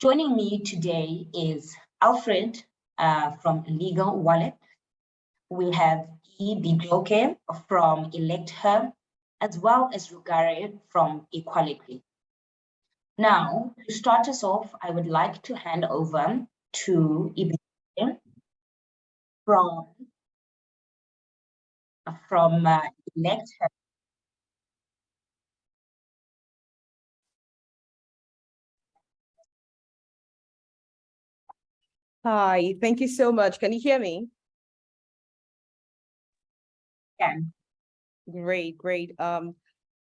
Joining me today is Alfred from Legal Wallet. We have Ibijoke from Elect Her, as well as Rugare from Equality. Now, to start us off, I would like to hand over to Ibijoke from Elect Her. Hi, thank you so much. Can you hear me? Yeah. Great.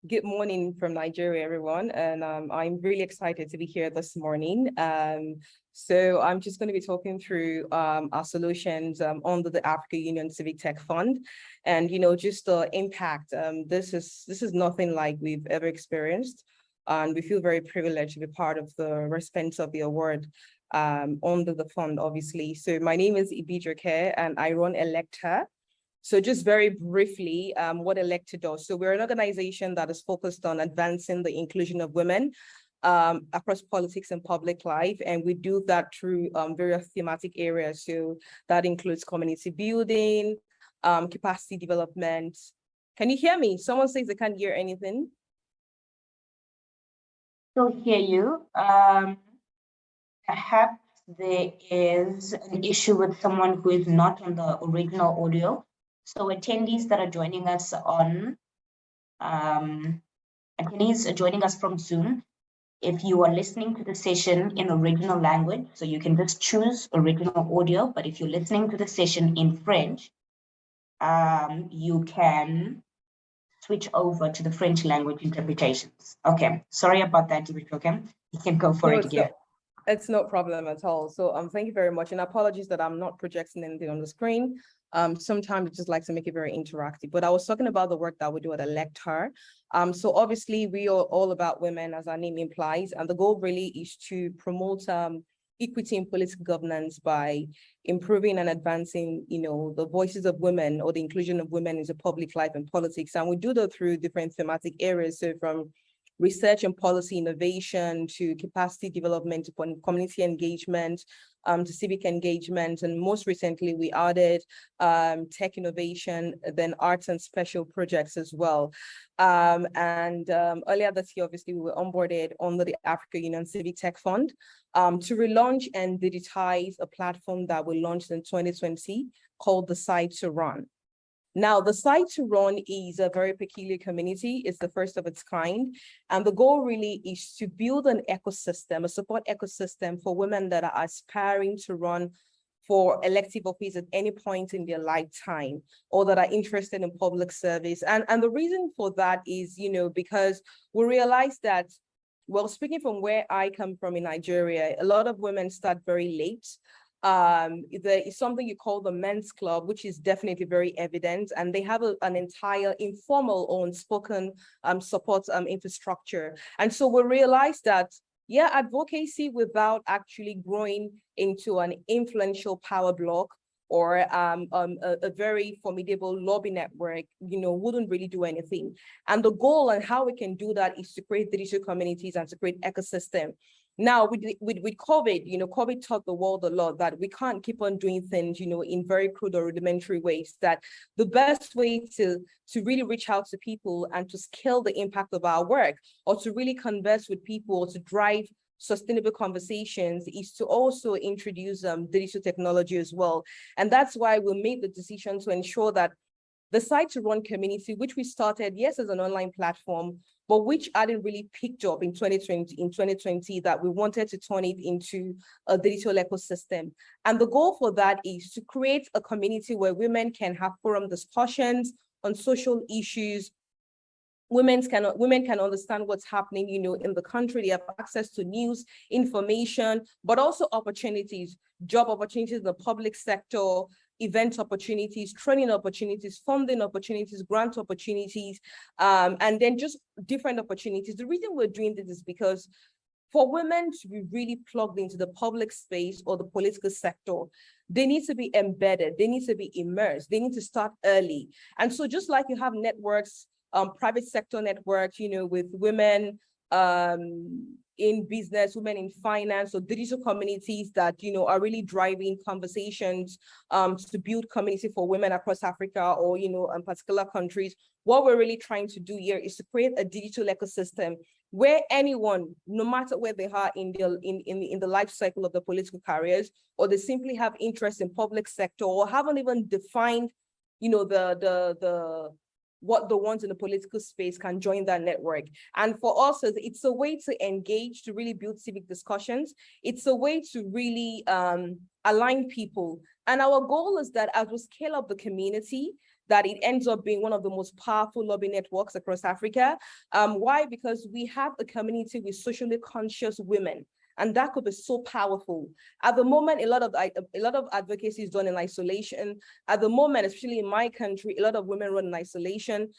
Good morning from Nigeria, everyone. And I'm really excited to be here this morning. So I'm just going to be talking through our solutions under the Africa Union Civic Tech Fund. And, just the impact. This is nothing like we've ever experienced. And we feel very privileged to be part of the recipients of the award under the fund, obviously. So my name is Ibijoke and I run Elect Her. So just very briefly, what Elect Her does. So we're an organization that is focused on advancing the inclusion of women across politics and public life. And we do that through various thematic areas. So that includes community building, capacity development. Can you hear me? Someone says they can't hear anything. Still hear you. Perhaps there is an issue with someone who is not on the original audio. So attendees that are joining us on, attendees joining us from Zoom, if you are listening to the session in original language, so you can just choose original audio, but if you're listening to the session in French, you can switch over to the French language interpretations. Okay, sorry about that, okay? You can go for it again. It's no problem at all. So thank you very much. And apologies that I'm not projecting anything on the screen. Sometimes I just like to make it very interactive. But I was talking about the work that we do at Elect Her. So obviously we are all about women, as our name implies. And the goal really is to promote equity in political governance by improving and advancing, the voices of women or the inclusion of women into public life and politics. And we do that through different thematic areas. So from research and policy innovation to capacity development, to community engagement, to civic engagement. And most recently, we added tech innovation, then arts and special projects as well. Earlier this year, obviously, we were onboarded under the Africa Union Civic Tech Fund to relaunch and digitize a platform that we launched in 2020 called the Site to Run. Now, the Site to Run is a very peculiar community. It's the first of its kind. And the goal really is to build an ecosystem, a support ecosystem for women that are aspiring to run for elective office at any point in their lifetime or that are interested in public service. And the reason for that is, because we realize that, well, speaking from where I come from in Nigeria, a lot of women start very late. There is something you call the men's club, which is definitely very evident, and they have an entire informal or unspoken support infrastructure. And so we realized that, advocacy without actually growing into an influential power block or a very formidable lobby network, wouldn't really do anything. And the goal and how we can do that is to create digital communities and to create ecosystem. Now, with COVID, COVID taught the world a lot that we can't keep on doing things, in very crude or rudimentary ways, that the best way to really reach out to people and to scale the impact of our work or to really converse with people or to drive sustainable conversations is to also introduce digital technology as well. And that's why we made the decision to ensure that the Site to Run community, which we started, yes, as an online platform, but which hadn't really picked up in 2020, that we wanted to turn it into a digital ecosystem. And the goal for that is to create a community where women can have forum discussions on social issues. Women can understand what's happening, in the country. They have access to news, information, but also opportunities, job opportunities in the public sector, event opportunities, training opportunities, funding opportunities, grant opportunities, and then just different opportunities. The reason we're doing this is because for women to be really plugged into the public space or the political sector, they need to be embedded, they need to be immersed, they need to start early. And so just like you have networks, private sector networks, with women in business, women in finance, or digital communities that, you know, are really driving conversations to build community for women across Africa, or, you know, in particular countries. What we're really trying to do here is to create a digital ecosystem where anyone, no matter where they are in the life cycle of the political careers, or they simply have interest in public sector, or haven't even defined, you know, what the ones in the political space, can join that network. And for us, it's a way to engage, to really build civic discussions. It's a way to really align people. And our goal is that as we scale up the community, that it ends up being one of the most powerful lobby networks across Africa. Why? Because we have a community with socially conscious women. And that could be so powerful. At the moment, a lot of advocacy is done in isolation. At the moment, especially in my country, a lot of women run in isolation.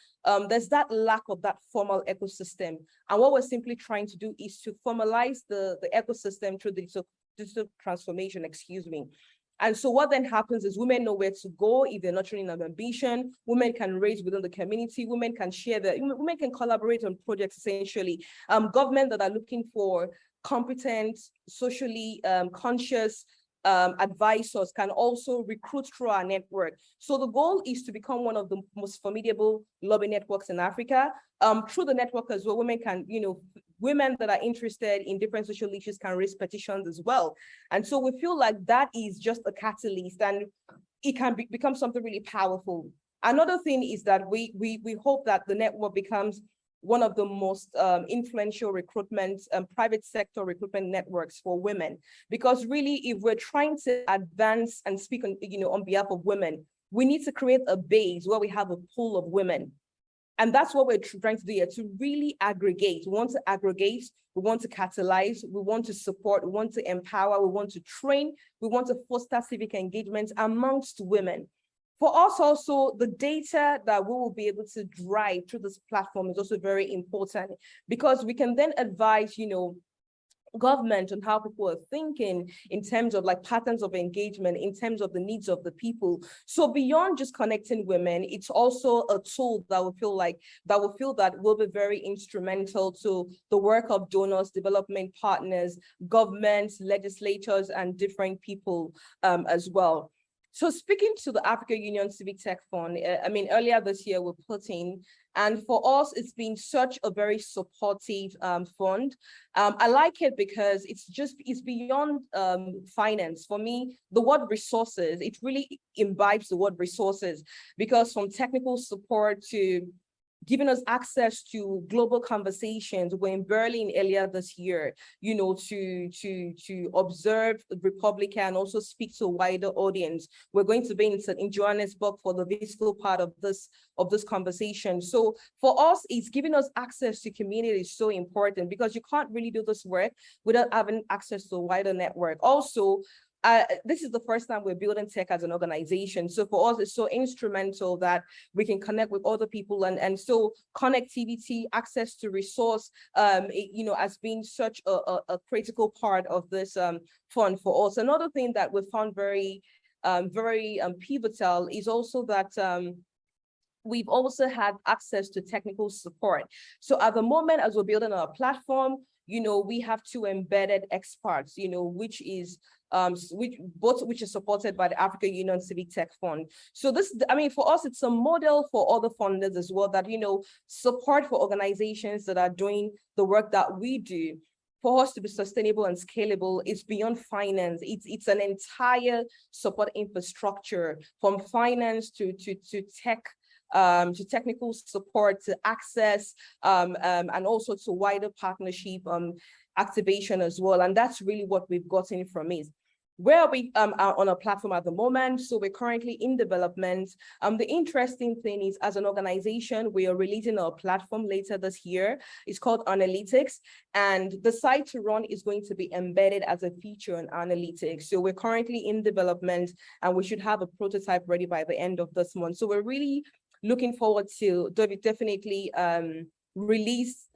There's that lack of that formal ecosystem. And what we're simply trying to do is to formalize the ecosystem through digital transformation, excuse me. And so what then happens is women know where to go if they're nurturing an ambition. Women can raise within the community. Women can share women can collaborate on projects, essentially. Government that are looking for competent, socially conscious advisors can also recruit through our network. So the goal is to become one of the most formidable lobby networks in Africa. Through the network as well, women can, you know, women that are interested in different social issues can raise petitions as well. And so we feel like that is just a catalyst, and it can become something really powerful. Another thing is that we hope that the network becomes one of the most influential recruitment, private sector recruitment networks for women. Because really, if we're trying to advance and speak on, you know, on behalf of women, we need to create a base where we have a pool of women. And that's what we're trying to do here, to really aggregate. We want to aggregate, we want to catalyze, we want to support, we want to empower, we want to train, we want to foster civic engagement amongst women. For us also, the data that we will be able to drive through this platform is also very important, because we can then advise, you know, government on how people are thinking in terms of like patterns of engagement, in terms of the needs of the people. So beyond just connecting women, it's also a tool that we feel that will be very instrumental to the work of donors, development partners, governments, legislators, and different people as well. So speaking to the Africa Union Civic Tech Fund, I mean, earlier this year we put in, and for us, it's been such a very supportive fund. I like it because it's beyond finance. For me, the word resources, it really imbibes the word resources, because from technical support to giving us access to global conversations. We're in Berlin earlier this year, you know, to observe the Republica and also speak to a wider audience. We're going to be in Johannesburg for the physical part of this conversation. So for us, it's giving us access to community is so important, because you can't really do this work without having access to a wider network. Also, this is the first time we're building tech as an organization. So for us, it's so instrumental that we can connect with other people. And so connectivity, access to resource, you know, has been such a critical part of this fund for us. Another thing that we found very pivotal is also that we've also had access to technical support. So at the moment, as we're building our platform, you know, we have 2 embedded experts, you know, which is supported by the Africa Union Civic Tech Fund. So this, I mean, for us, it's a model for other funders as well, that, you know, support for organizations that are doing the work that we do. For us to be sustainable and scalable, it's beyond finance. It's an entire support infrastructure, from finance to tech, to technical support, to access, and also to wider partnership activation as well. And that's really what we've gotten from it. Where are we on a platform at the moment? So we're currently in development. The interesting thing is, as an organization, we are releasing our platform later this year. It's called Analytics, and the site to run is going to be embedded as a feature on Analytics. So we're currently in development, and we should have a prototype ready by the end of this month. So we're really looking forward to definitely release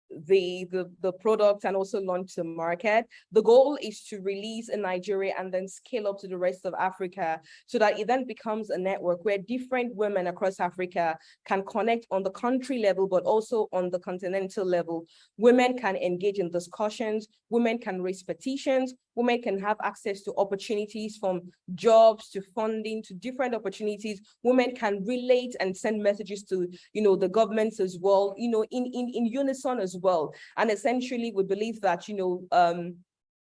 the product and also launch the market. The goal is to release in Nigeria and then scale up to the rest of Africa, so that it then becomes a network where different women across Africa can connect on the country level, but also on the continental level. Women can engage in discussions, women can raise petitions, women can have access to opportunities, from jobs to funding to different opportunities. Women can relate and send messages to, the governments as well, in unison as well. And essentially, we believe that,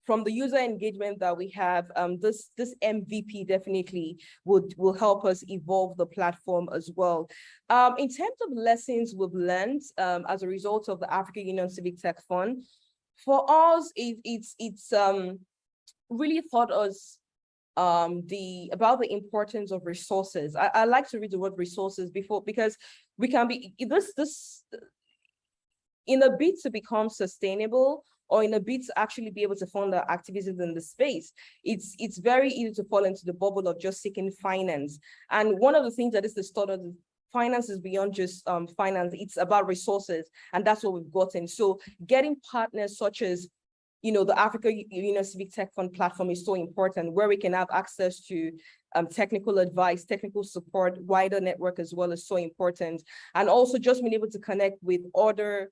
from the user engagement that we have, this MVP definitely will help us evolve the platform as well. In terms of lessons we've learned as a result of the African Union Civic Tech Fund, for us, it's really taught us about the importance of resources. I like to read the word resources before, because we can be this in a bid to become sustainable, or in a bid to actually be able to fund our activities in the space, it's very easy to fall into the bubble of just seeking finance. And one of the things that is the start of finance is beyond just finance, it's about resources, and that's what we've gotten. So getting partners such as the Africa Union Civic Tech Fund platform is so important, where we can have access to technical advice, technical support, wider network as well, is so important. And also just being able to connect with other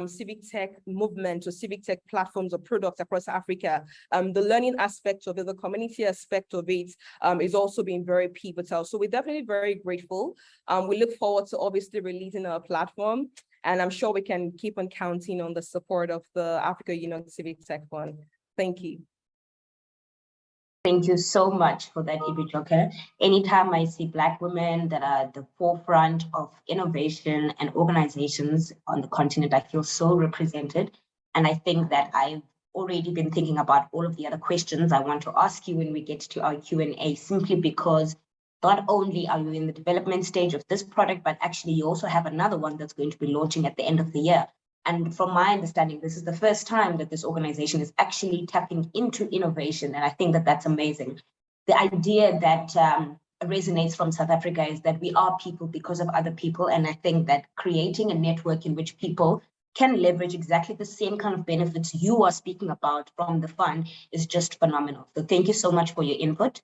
civic tech movements or civic tech platforms or products across Africa. The learning aspect of it, the community aspect of it is also being very pivotal. So we're definitely very grateful. We look forward to obviously releasing our platform, and I'm sure we can keep on counting on the support of the Africa Union Civic Tech Fund. Thank you. Thank you so much for that, Ibijoke. Anytime I see Black women that are at the forefront of innovation and organizations on the continent, I feel so represented. And I think that I've already been thinking about all of the other questions I want to ask you when we get to our Q&A, simply because not only are you in the development stage of this product, but actually you also have another one that's going to be launching at the end of the year. And from my understanding, this is the first time that this organization is actually tapping into innovation. And I think that that's amazing. The idea that resonates from South Africa is that we are people because of other people. And I think that creating a network in which people can leverage exactly the same kind of benefits you are speaking about from the fund is just phenomenal. So thank you so much for your input.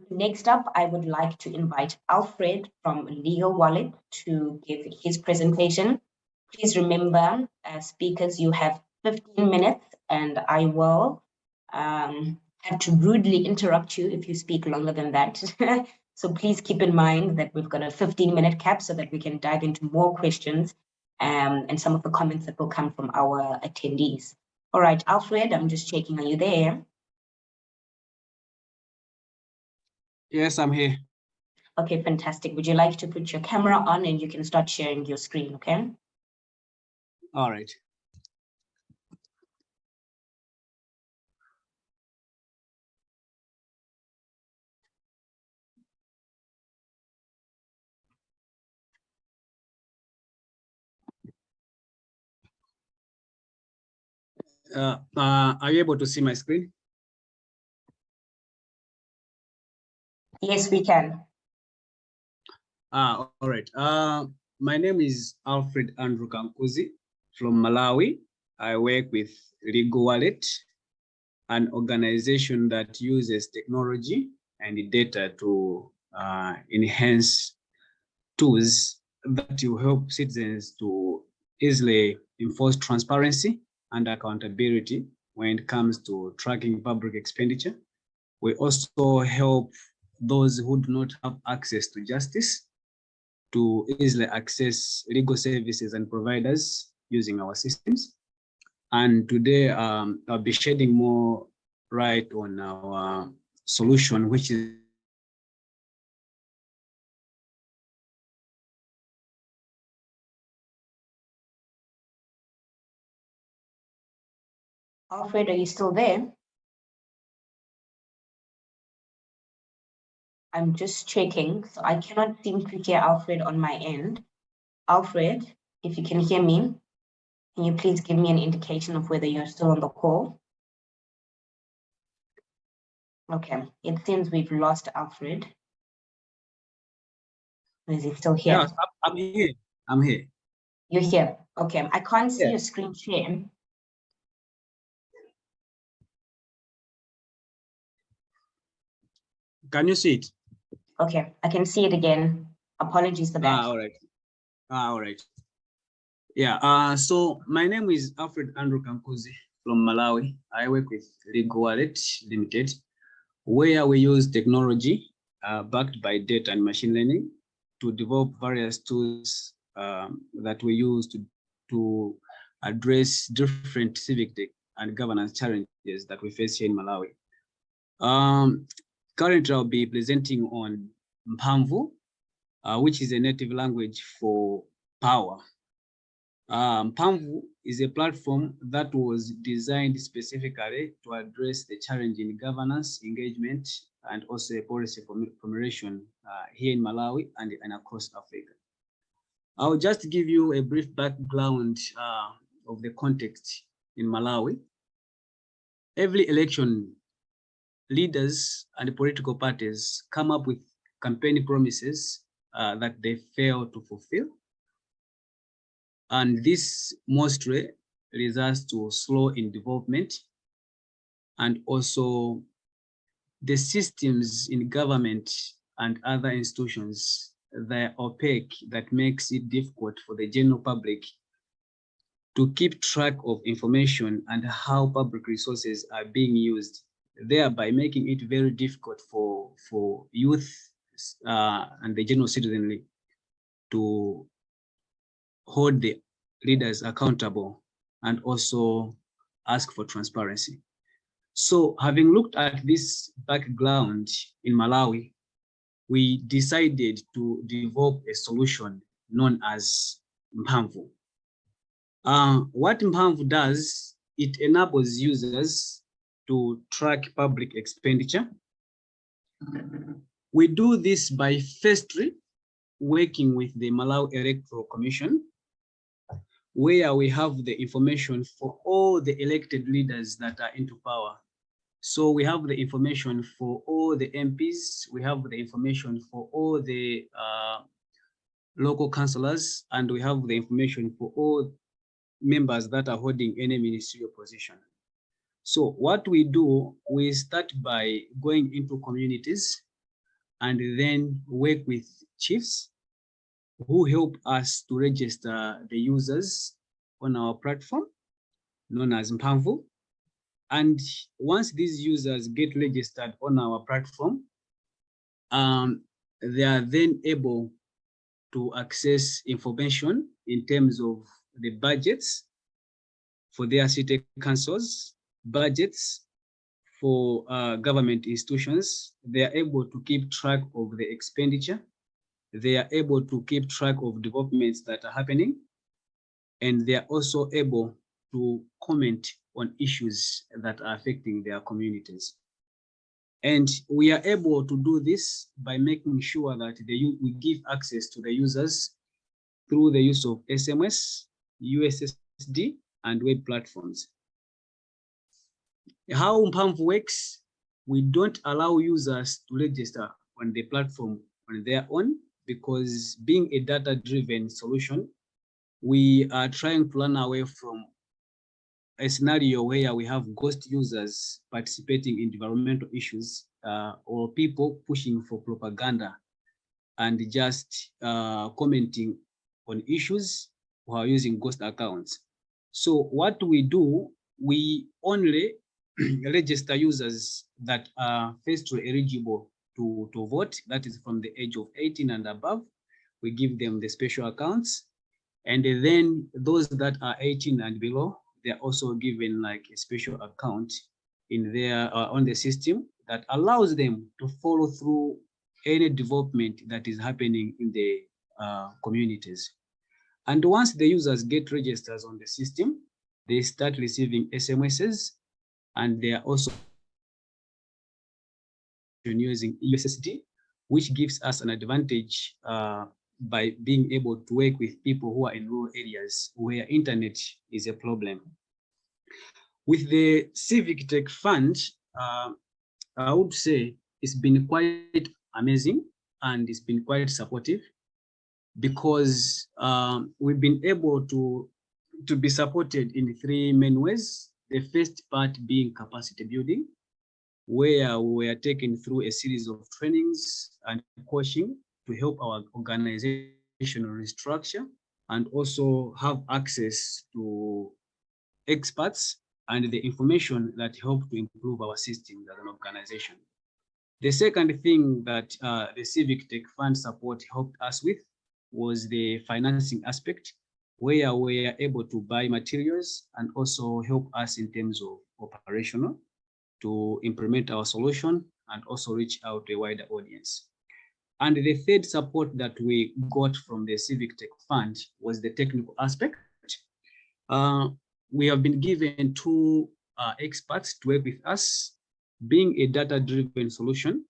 Next up, I would like to invite Alfred from Legal Wallet to give his presentation. Please remember, speakers, you have 15 minutes, and I will have to rudely interrupt you if you speak longer than that. So please keep in mind that we've got a 15-minute cap so that we can dive into more questions and some of the comments that will come from our attendees. All right, Alfred, I'm just checking, are you there? Yes, I'm here. Okay, fantastic. Would you like to put your camera on and you can start sharing your screen, okay? All right. Are you able to see my screen? Yes, we can. All right. My name is Alfred Andrew Kankuzi from Malawi. I work with Legal Wallet, an organization that uses technology and data to enhance tools that will help citizens to easily enforce transparency and accountability when it comes to tracking public expenditure. We also help those who do not have access to justice to easily access legal services and providers using our systems. And today, I'll be shedding more light on our solution, which is Alfred, are you still there? I'm just checking, so I cannot seem to hear Alfred on my end. Alfred, if you can hear me, can you please give me an indication of whether you're still on the call? Okay, it seems we've lost Alfred. Is he still here? Yes, I'm here. I'm here. You're here. Okay, I can't see Yeah. your screen share. Can you see it? Okay, I can see it again. Apologies for that. All right. All right. Yeah. So my name is Alfred Andrew Kankuzi from Malawi. I work with Legal Wallet Limited, where we use technology backed by data and machine learning to develop various tools that we use to address different civic and governance challenges that we face here in Malawi. Currently, I'll be presenting on Mphamvu, which is a native language for power. Mphamvu is a platform that was designed specifically to address the challenge in governance, engagement, and also policy formulation here in Malawi and across Africa. I'll just give you a brief background of the context in Malawi. Every election, leaders and political parties come up with campaign promises that they fail to fulfill. And this mostly results to slow in development, and also the systems in government and other institutions, they're opaque, that makes it difficult for the general public to keep track of information and how public resources are being used, thereby making it very difficult for youth and the general citizenry to hold the leaders accountable and also ask for transparency. So having looked at this background in Malawi, we decided to develop a solution known as Mphamvu. What Mphamvu does, it enables users to track public expenditure. We do this by firstly working with the Malawi Electoral Commission, where we have the information for all the elected leaders that are into power. So we have the information for all the MPs, we have the information for all the local councillors, and we have the information for all members that are holding any ministerial position. So what we do, we start by going into communities and then work with chiefs who help us to register the users on our platform known as Mphamvu. And once these users get registered on our platform, they are then able to access information in terms of the budgets for their city councils, budgets for government institutions. They are able to keep track of the expenditure. They are able to keep track of developments that are happening. And they are also able to comment on issues that are affecting their communities. And we are able to do this by making sure that we give access to the users through the use of SMS, USSD, and web platforms. How Mphamvu works, we don't allow users to register on the platform on their own, because being a data-driven solution, we are trying to run away from a scenario where we have ghost users participating in environmental issues or people pushing for propaganda and just commenting on issues while using ghost accounts. So what we do, we only register users that are firstly eligible to vote, that is from the age of 18 and above. We give them the special accounts. And then those that are 18 and below, they're also given like a special account in their on the system that allows them to follow through any development that is happening in the communities. And once the users get registered on the system, they start receiving SMSs, and they are also using USSD, which gives us an advantage by being able to work with people who are in rural areas where internet is a problem. With the Civic Tech Fund, I would say it's been quite amazing and it's been quite supportive. because we've been able to be supported in 3 main ways. The first part being capacity building, where we are taken through a series of trainings and coaching to help our organization restructure and also have access to experts and the information that help to improve our systems as an organization. The second thing that the Civic Tech Fund support helped us with was the financing aspect, where we are able to buy materials and also help us in terms of operational to implement our solution and also reach out to a wider audience. And the third support that we got from the Civic Tech Fund was the technical aspect. We have been given 2 experts to work with us. Being a data-driven solution,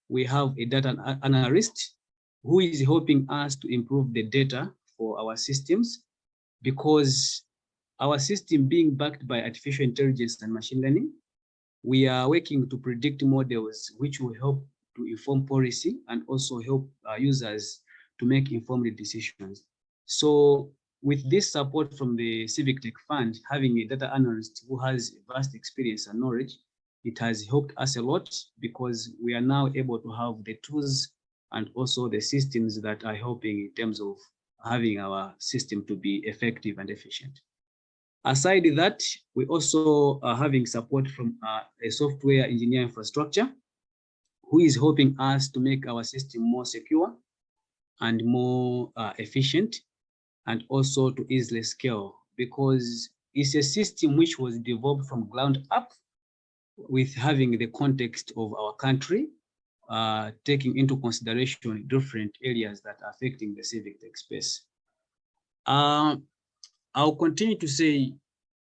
we have a data analyst who is helping us to improve the data for our systems, because our system being backed by artificial intelligence and machine learning, we are working to predict models which will help to inform policy and also help users to make informed decisions. So with this support from the Civic Tech Fund, having a data analyst who has vast experience and knowledge, it has helped us a lot, because we are now able to have the tools and also the systems that are helping in terms of having our system to be effective and efficient. Aside that, we also are having support from a software engineer infrastructure who is helping us to make our system more secure and more efficient, and also to easily scale, because it's a system which was developed from ground up with having the context of our country, taking into consideration different areas that are affecting the civic tech space. I'll continue to say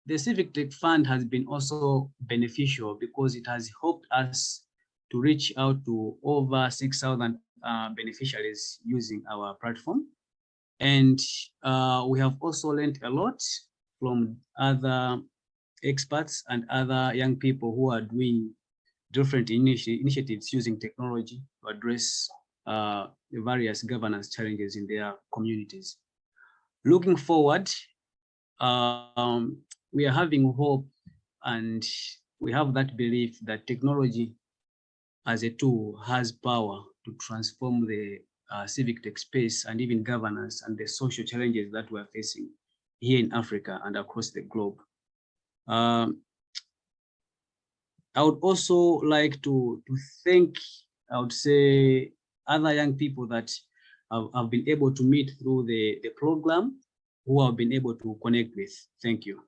the Civic Tech Fund has been also beneficial because it has helped us to reach out to over 6,000 beneficiaries using our platform. And we have also learned a lot from other experts and other young people who are doing different initiatives using technology to address the various governance challenges in their communities. Looking forward, we are having hope, and we have that belief that technology as a tool has power to transform the civic tech space and even governance and the social challenges that we're facing here in Africa and across the globe. I would also like to thank, I would say, other young people that have been able to meet through the program, who have been able to connect with. Thank you.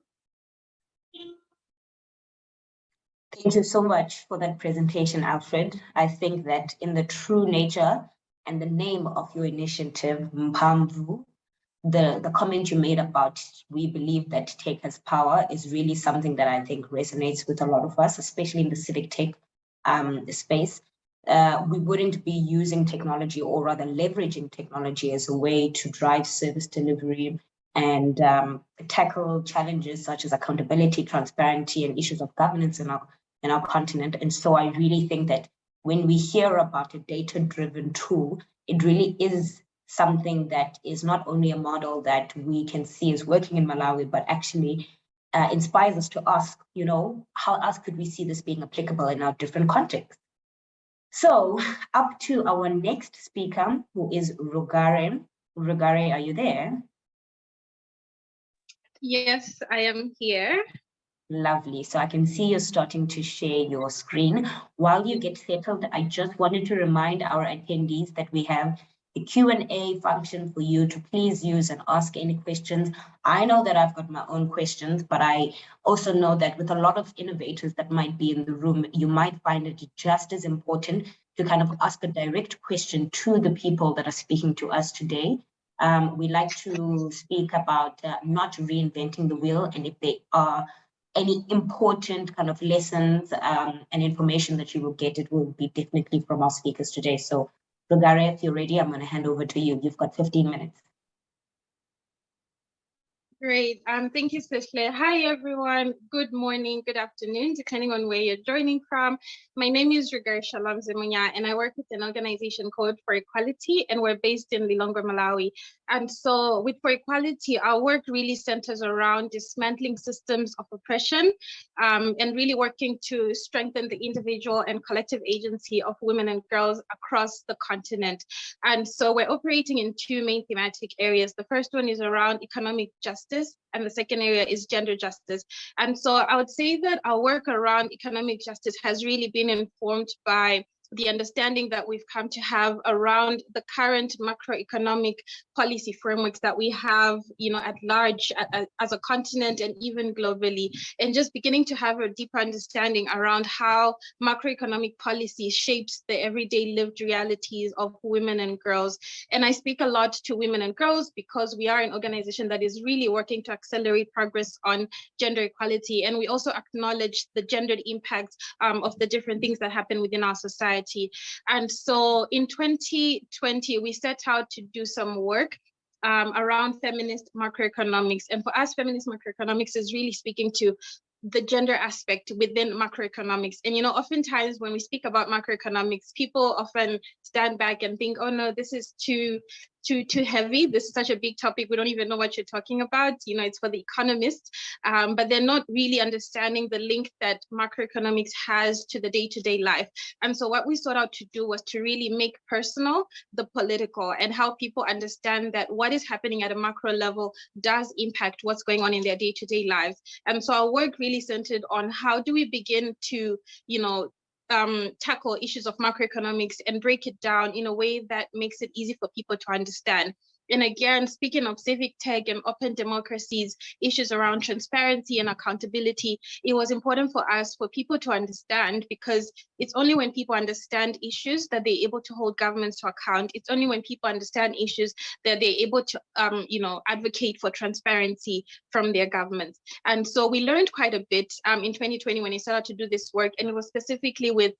Thank you so much for that presentation, Alfred. I think that in the true nature and the name of your initiative, Mpamvu, the comment you made about we believe that tech has power is really something that I think resonates with a lot of us, especially in the civic tech space. We wouldn't be using technology, or rather leveraging technology, as a way to drive service delivery and tackle challenges such as accountability, transparency, and issues of governance in our continent. And so I really think that when we hear about a data-driven tool, it really is something that is not only a model that we can see is working in Malawi, but actually inspires us to ask, you know, how else could we see this being applicable in our different contexts? So up to our next speaker, who is Rugare. Rugare, are you there? Yes, I am here. Lovely. So I can see you're starting to share your screen. While you get settled, I just wanted to remind our attendees that we have the Q&A function for you to please use and ask any questions. I know that I've got my own questions, but I also know that with a lot of innovators that might be in the room, you might find it just as important to kind of ask a direct question to the people that are speaking to us today. We like to speak about not reinventing the wheel, and if there are any important kind of lessons and information that you will get, it will be definitely from our speakers today. So Rugare, if you're ready, I'm going to hand over to you. You've got 15 minutes. Great. Thank you, Sishle. Hi, everyone. Good morning, good afternoon, depending on where you're joining from. My name is Rigar Shalom Zimunya, and I work with an organization called For Equality, and we're based in Lilongwe, Malawi. And so with For Equality, our work really centers around dismantling systems of oppression and really working to strengthen the individual and collective agency of women and girls across the continent. And so we're operating in two main thematic areas. The first one is around economic justice, and the second area is gender justice. And so I would say that our work around economic justice has really been informed by the understanding that we've come to have around the current macroeconomic policy frameworks that we have, at large as a continent and even globally, and just beginning to have a deeper understanding around how macroeconomic policy shapes the everyday lived realities of women and girls. And I speak a lot to women and girls because we are an organization that is really working to accelerate progress on gender equality. And we also acknowledge the gendered impacts of the different things that happen within our society. And so in 2020, we set out to do some work around feminist macroeconomics. And for us, feminist macroeconomics is really speaking to the gender aspect within macroeconomics. And, oftentimes when we speak about macroeconomics, people often stand back and think, oh no, this is too heavy. This is such a big topic. We don't even know what you're talking about. It's for the economists, but they're not really understanding the link that macroeconomics has to the day-to-day life. And so what we sought out to do was to really make personal the political and help people understand that what is happening at a macro level does impact what's going on in their day-to-day lives. And so our work really centered on how do we begin to, tackle issues of macroeconomics and break it down in a way that makes it easy for people to understand. And again, speaking of civic tech and open democracies, issues around transparency and accountability, it was important for us, for people to understand, because it's only when people understand issues that they're able to hold governments to account. It's only when people understand issues that they're able to, advocate for transparency from their governments. And so we learned quite a bit in 2020 when we started to do this work, and it was specifically with,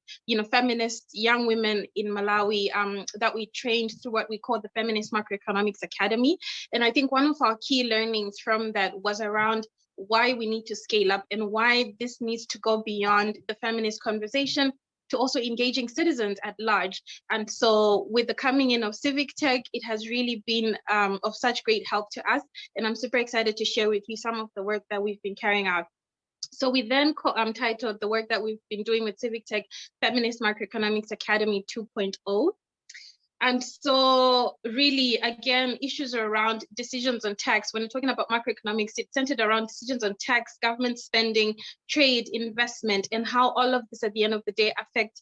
feminist young women in Malawi that we trained through what we call the Feminist Macroeconomics Academy. And I think one of our key learnings from that was around why we need to scale up and why this needs to go beyond the feminist conversation to also engaging citizens at large. And so with the coming in of civic tech, it has really been of such great help to us. And I'm super excited to share with you some of the work that we've been carrying out. So we then titled the work that we've been doing with Civic Tech, Feminist Macroeconomics Academy 2.0. And so really, again, issues are around decisions on tax. When we're talking about macroeconomics, it's centered around decisions on tax, government spending, trade, investment, and how all of this at the end of the day affect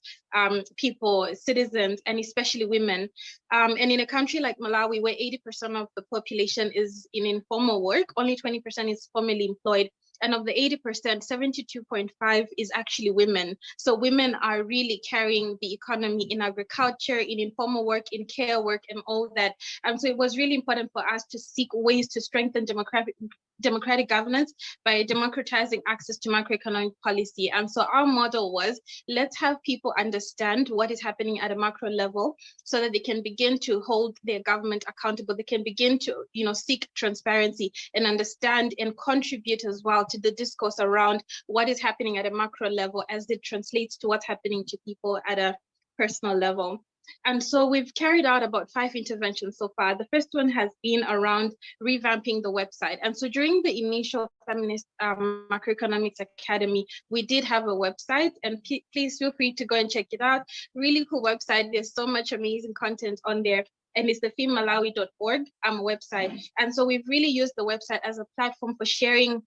people, citizens, and especially women. And in a country like Malawi, where 80% of the population is in informal work, only 20% is formally employed. And of the 80%, 72.5 is actually women. So women are really carrying the economy in agriculture, in informal work, in care work, and all that. And so it was really important for us to seek ways to strengthen democratic governance by democratizing access to macroeconomic policy. And so our model was, let's have people understand what is happening at a macro level so that they can begin to hold their government accountable. They can begin to, seek transparency and understand and contribute as well to the discourse around what is happening at a macro level as it translates to what's happening to people at a personal level. And so we've carried out about 5 interventions so far. The first one has been around revamping the website. And so during the initial Feminist Macroeconomics Academy, we did have a website, and please feel free to go and check it out. Really cool website. There's so much amazing content on there. And it's the femalawi.org website. And so we've really used the website as a platform for sharing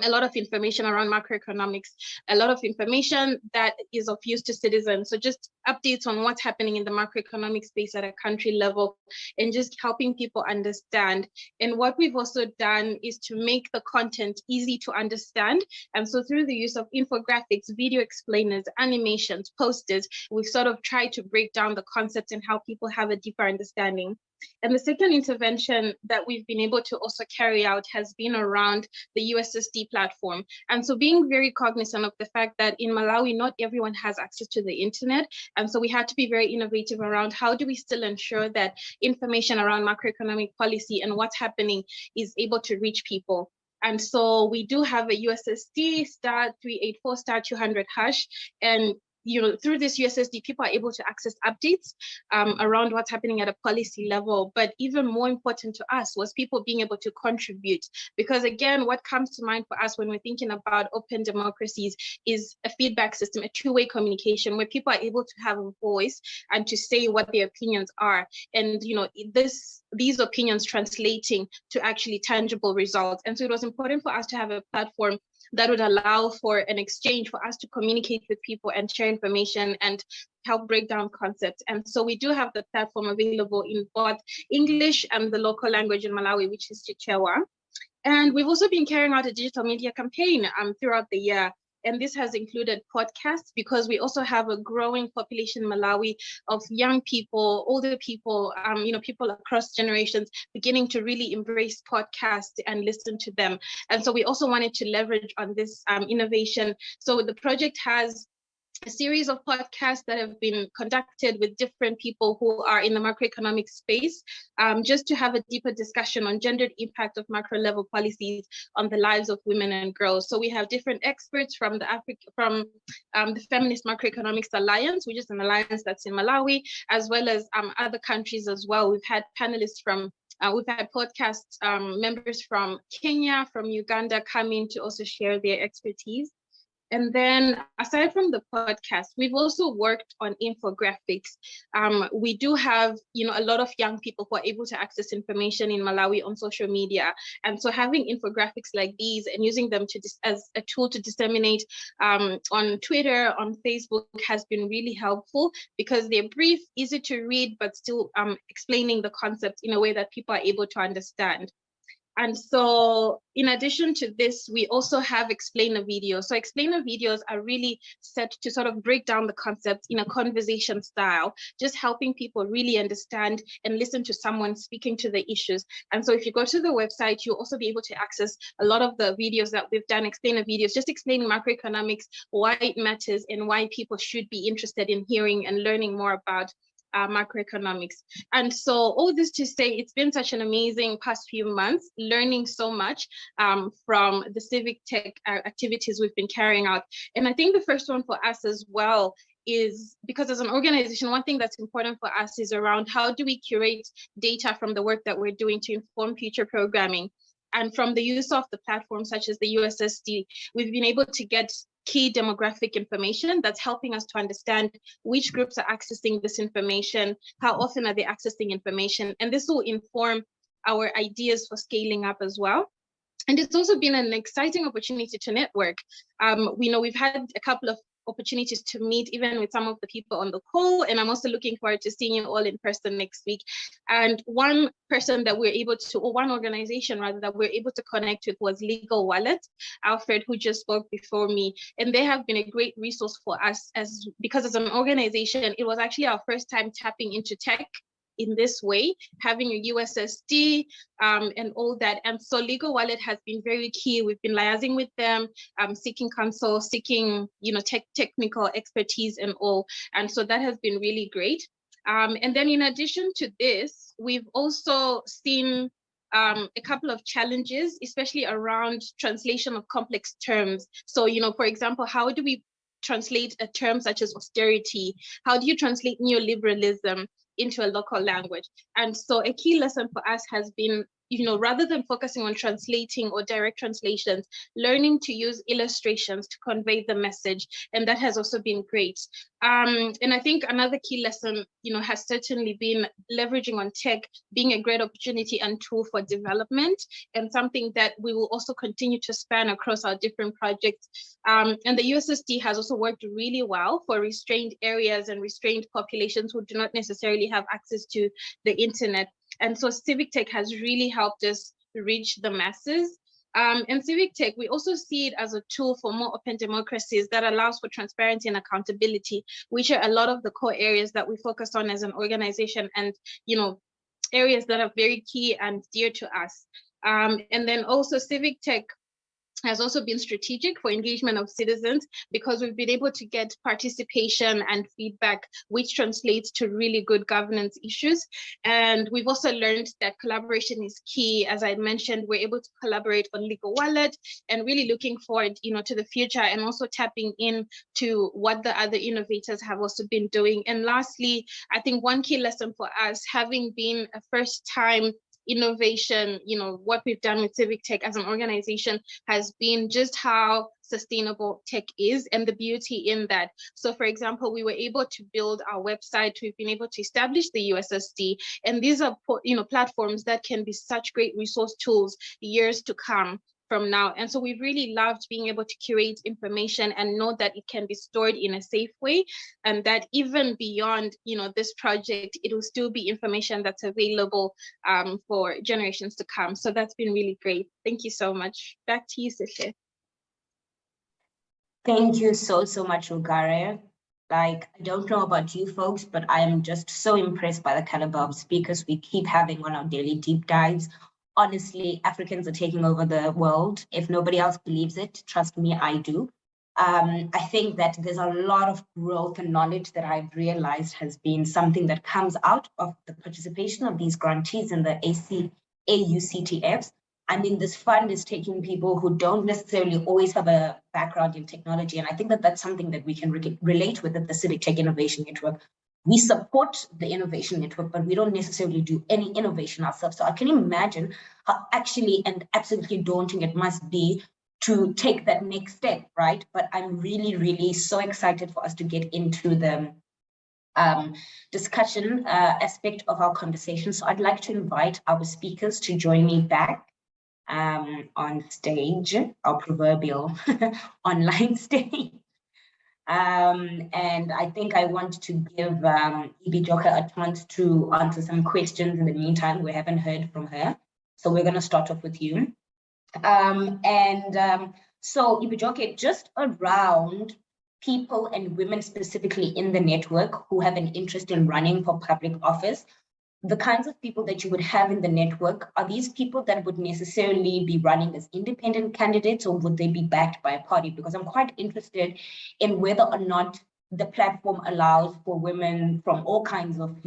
a lot of information around macroeconomics, a lot of information that is of use to citizens. So just updates on what's happening in the macroeconomic space at a country level and just helping people understand. And what we've also done is to make the content easy to understand. And so through the use of infographics, video explainers, animations, posters, we've sort of tried to break down the concepts and how people have a deeper understanding. And the second intervention that we've been able to also carry out has been around the USSD platform. And so being very cognizant of the fact that in Malawi, not everyone has access to the internet. And so we had to be very innovative around how do we still ensure that information around macroeconomic policy and what's happening is able to reach people. And so we do have a USSD *384*200 hash, and through this USSD, people are able to access updates around what's happening at a policy level. But even more important to us was people being able to contribute, because again, what comes to mind for us when we're thinking about open democracies is a feedback system, a two-way communication where people are able to have a voice and to say what their opinions are. And these opinions translating to actually tangible results. And so it was important for us to have a platform that would allow for an exchange, for us to communicate with people and share information and help break down concepts. And so we do have the platform available in both English and the local language in Malawi, which is Chichewa. And we've also been carrying out a digital media campaign throughout the year. And this has included podcasts, because we also have a growing population in Malawi of young people, older people, people across generations beginning to really embrace podcasts and listen to them. And so we also wanted to leverage on this innovation. So the project has a series of podcasts that have been conducted with different people who are in the macroeconomic space, just to have a deeper discussion on gendered impact of macro level policies on the lives of women and girls. So we have different experts from the Feminist Macroeconomics Alliance, which is an alliance that's in Malawi, as well as other countries as well. We've had panelists from we've had podcast members from Kenya, from Uganda come in to also share their expertise. And then aside from the podcast, we've also worked on infographics. We do have, a lot of young people who are able to access information in Malawi on social media. And so having infographics like these and using them as a tool to disseminate on Twitter, on Facebook has been really helpful, because they're brief, easy to read, but still explaining the concepts in a way that people are able to understand. And so in addition to this, we also have explainer videos. So explainer videos are really set to sort of break down the concepts in a conversation style, just helping people really understand and listen to someone speaking to the issues. And so if you go to the website, you'll also be able to access a lot of the videos that we've done, explainer videos, just explaining macroeconomics, why it matters, and why people should be interested in hearing and learning more about macroeconomics. And so all this to say, it's been such an amazing past few months, learning so much from the civic tech activities we've been carrying out. And I think the first one for us as well is, because as an organization, one thing that's important for us is around how do we curate data from the work that we're doing to inform future programming. And from the use of the platforms such as the USSD, we've been able to get key demographic information that's helping us to understand which groups are accessing this information, how often are they accessing information, and this will inform our ideas for scaling up as well. And it's also been an exciting opportunity to network. We've had a couple of opportunities to meet even with some of the people on the call, and I'm also looking forward to seeing you all in person next week. And one person that we're able to, or one organization rather, that we're able to connect with was Legal Wallet, Alfred, who just spoke before me, and they have been a great resource for us because as an organization, it was actually our first time tapping into tech in this way, having a USSD and all that. And so Legal Wallet has been very key. We've been liaising with them, seeking counsel, seeking technical expertise and all. And so that has been really great. And then in addition to this, we've also seen a couple of challenges, especially around translation of complex terms. So, for example, how do we translate a term such as austerity? How do you translate neoliberalism into a local language? And so a key lesson for us has been, rather than focusing on translating or direct translations, learning to use illustrations to convey the message. And that has also been great. And I think another key lesson, has certainly been leveraging on tech being a great opportunity and tool for development, and something that we will also continue to span across our different projects. And the USSD has also worked really well for restrained areas and restrained populations who do not necessarily have access to the internet. And so Civic Tech has really helped us reach the masses. And Civic Tech, we also see it as a tool for more open democracies that allows for transparency and accountability, which are a lot of the core areas that we focus on as an organization. And, areas that are very key and dear to us. And then also Civic Tech has also been strategic for engagement of citizens because we've been able to get participation and feedback, which translates to really good governance issues. And we've also learned that collaboration is key. As I mentioned, we're able to collaborate on Legal Wallet and really looking forward, to the future and also tapping into what the other innovators have also been doing. And lastly, I think one key lesson for us, having been a first-time innovation, what we've done with Civic Tech as an organization has been just how sustainable tech is and the beauty in that. So for example, we were able to build our website, we've been able to establish the USSD, and these are platforms that can be such great resource tools years to come from now. And so we've really loved being able to curate information and know that it can be stored in a safe way, and that even beyond this project, it will still be information that's available for generations to come. So that's been really great. Thank you so much. Back to you, Sihle. Thank you so much, Rugare. I don't know about you folks, but I am just so impressed by the caliber of speakers we keep having on our daily deep dives. Honestly, Africans are taking over the world. If nobody else believes it, trust me, I do. I think that there's a lot of growth and knowledge that I've realized has been something that comes out of the participation of these grantees in the AUCTFs. I mean, this fund is taking people who don't necessarily always have a background in technology. And I think that that's something that we can relate with at the Civic Tech Innovation Network. We support the innovation network, but we don't necessarily do any innovation ourselves. So I can imagine how actually and absolutely daunting it must be to take that next step, right? But I'm really, really so excited for us to get into the discussion aspect of our conversation. So I'd like to invite our speakers to join me back on stage, our proverbial online stage. And I think I want to give Ibijoka a chance to answer some questions in the meantime. We haven't heard from her. So we're going to start off with you. So Ibijoka, just around people and women specifically in the network who have an interest in running for public office, the kinds of people that you would have in the network, are these people that would necessarily be running as independent candidates, or would they be backed by a party? Because I'm quite interested in whether or not the platform allows for women from all kinds of,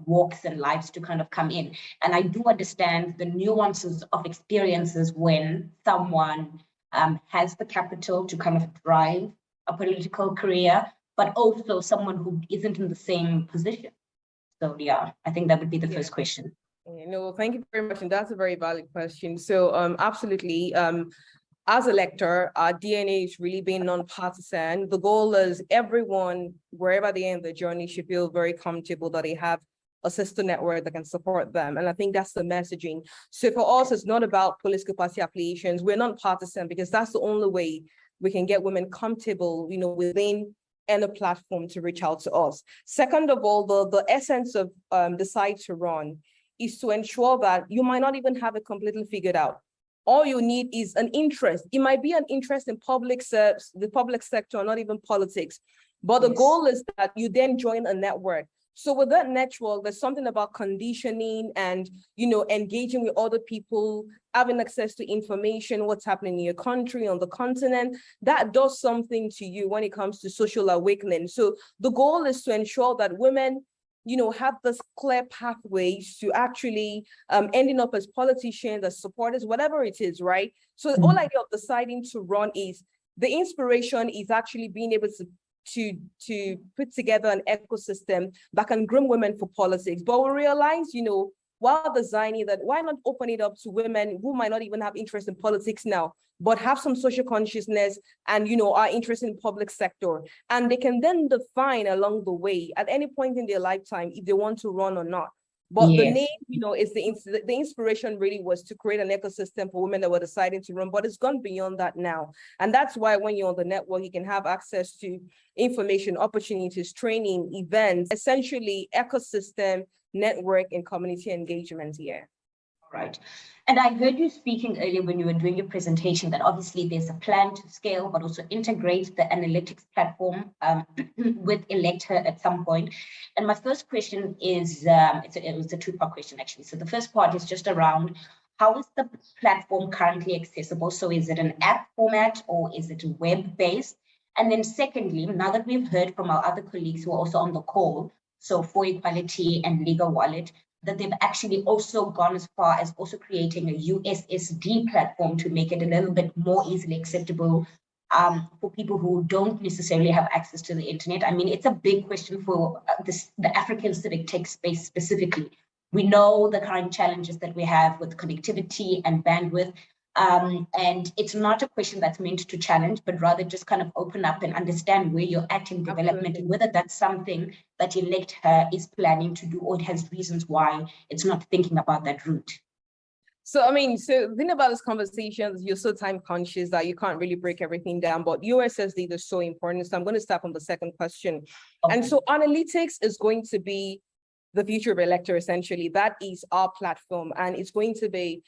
walks and lives to kind of come in. And I do understand the nuances of experiences when someone has the capital to kind of drive a political career, but also someone who isn't in the same position. So yeah, I think that would be the first question. No, thank you very much. And that's a very valid question. So absolutely. As a lector, our DNA is really being nonpartisan. The goal is everyone, wherever they are in the journey, should feel very comfortable that they have a sister network that can support them. And I think that's the messaging. So for us, it's not about political party affiliations. We're nonpartisan because that's the only way we can get women comfortable, within and a platform to reach out to us. Second of all, the essence of Decide to Run is to ensure that you might not even have it completely figured out. All you need is an interest. It might be an interest in the public sector, or not even politics. But the goal is that you then join a network. So with that network, there's something about conditioning and, engaging with other people, having access to information, what's happening in your country, on the continent, that does something to you when it comes to social awakening. So the goal is to ensure that women, have this clear pathways to actually ending up as politicians, as supporters, whatever it is, right? So the whole idea of deciding to run is the inspiration is actually being able to put together an ecosystem that can groom women for politics. But we realize, while designing that, why not open it up to women who might not even have interest in politics now, but have some social consciousness and, are interested in public sector. And they can then define along the way at any point in their lifetime if they want to run or not. But the name, is the inspiration really was to create an ecosystem for women that were deciding to run, but it's gone beyond that now. And that's why when you're on the network, you can have access to information, opportunities, training, events, essentially ecosystem, network, and community engagement here. Right. And I heard you speaking earlier when you were doing your presentation that obviously there's a plan to scale, but also integrate the analytics platform with Elector at some point. And my first question is, it was a two-part question actually. So the first part is just around how is the platform currently accessible? So is it an app format or is it web-based? And then secondly, now that we've heard from our other colleagues who are also on the call, so For Equality and Legal Wallet, that they've actually also gone as far as also creating a USSD platform to make it a little bit more easily acceptable for people who don't necessarily have access to the internet. I mean, it's a big question for the African civic tech space specifically. We know the current challenges that we have with connectivity and bandwidth. And it's not a question that's meant to challenge, but rather just kind of open up and understand where you're at in development and whether that's something that Elector is planning to do or it has reasons why it's not thinking about that route. So, I mean, so the thing about this conversation is you're so time conscious that you can't really break everything down, but USSD is so important. So I'm going to start on the second question. Okay. And so analytics is going to be the future of Elector, essentially. That is our platform, and it's going to be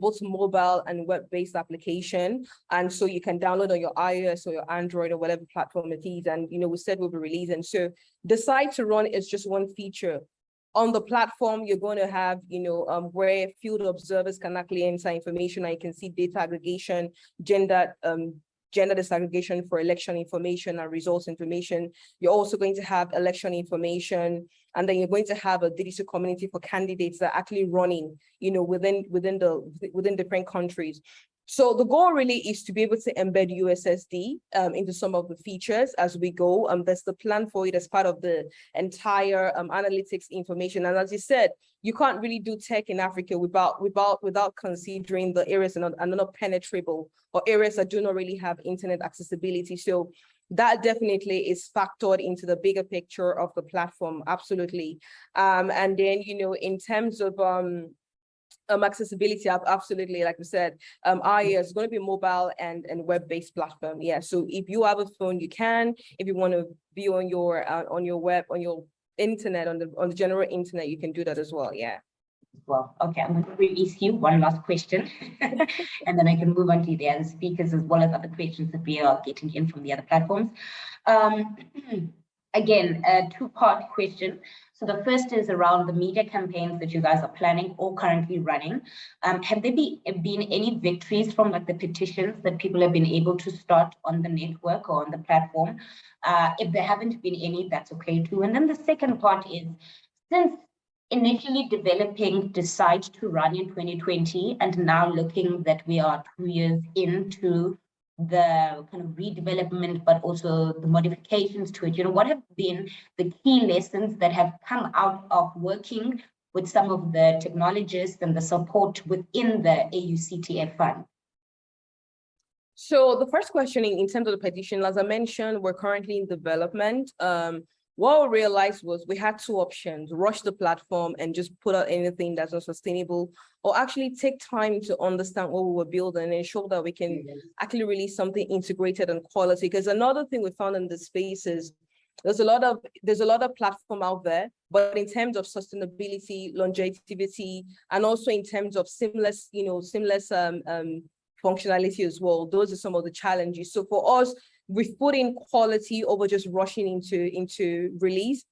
both mobile and web-based application. And so you can download on your iOS or your Android or whatever platform it is. And, you know, we said we'll be releasing. So Decide to Run is just one feature. On the platform, you're going to have, you know, where field observers can actually enter information. And you can see data aggregation, gender disaggregation for election information and results information. You're also going to have election information, and then you're going to have a digital community for candidates that are actually running, you know, within different countries. So the goal really is to be able to embed USSD into some of the features as we go. There's the plan for it as part of the entire analytics information. And as you said, you can't really do tech in Africa without considering the areas that are not penetrable or areas that do not really have internet accessibility. So that definitely is factored into the bigger picture of the platform, absolutely. And then, you know, in terms of accessibility, absolutely, like we said, is going to be mobile and web-based platform. Yeah, so if you have a phone, you can. If you want to be on your web, on your internet, on the general internet, you can do that as well. Yeah. Well, okay, I'm going to release you one last question, and then I can move on to the other speakers as well as other questions that we are getting in from the other platforms. Again, a two-part question. So the first is around the media campaigns that you guys are planning or currently running. Have there been any victories from like the petitions that people have been able to start on the network or on the platform? If there haven't been any, that's okay too. And then the second part is, since initially developing Decide to Run in 2020, and now looking that we are 2 years into the kind of redevelopment, but also the modifications to it, you know, what have been the key lessons that have come out of working with some of the technologists and the support within the AUCTF fund? So the first question in terms of the petition, as I mentioned, we're currently in development. What we realized was we had two options: rush the platform and just put out anything that's not sustainable, or actually take time to understand what we were building and ensure that we can actually release something integrated and quality. Because another thing we found in the space is there's a lot of platform out there, but in terms of sustainability, longevity, and also in terms of seamless functionality as well, those are some of the challenges. So for us, we've put in quality over just rushing into release,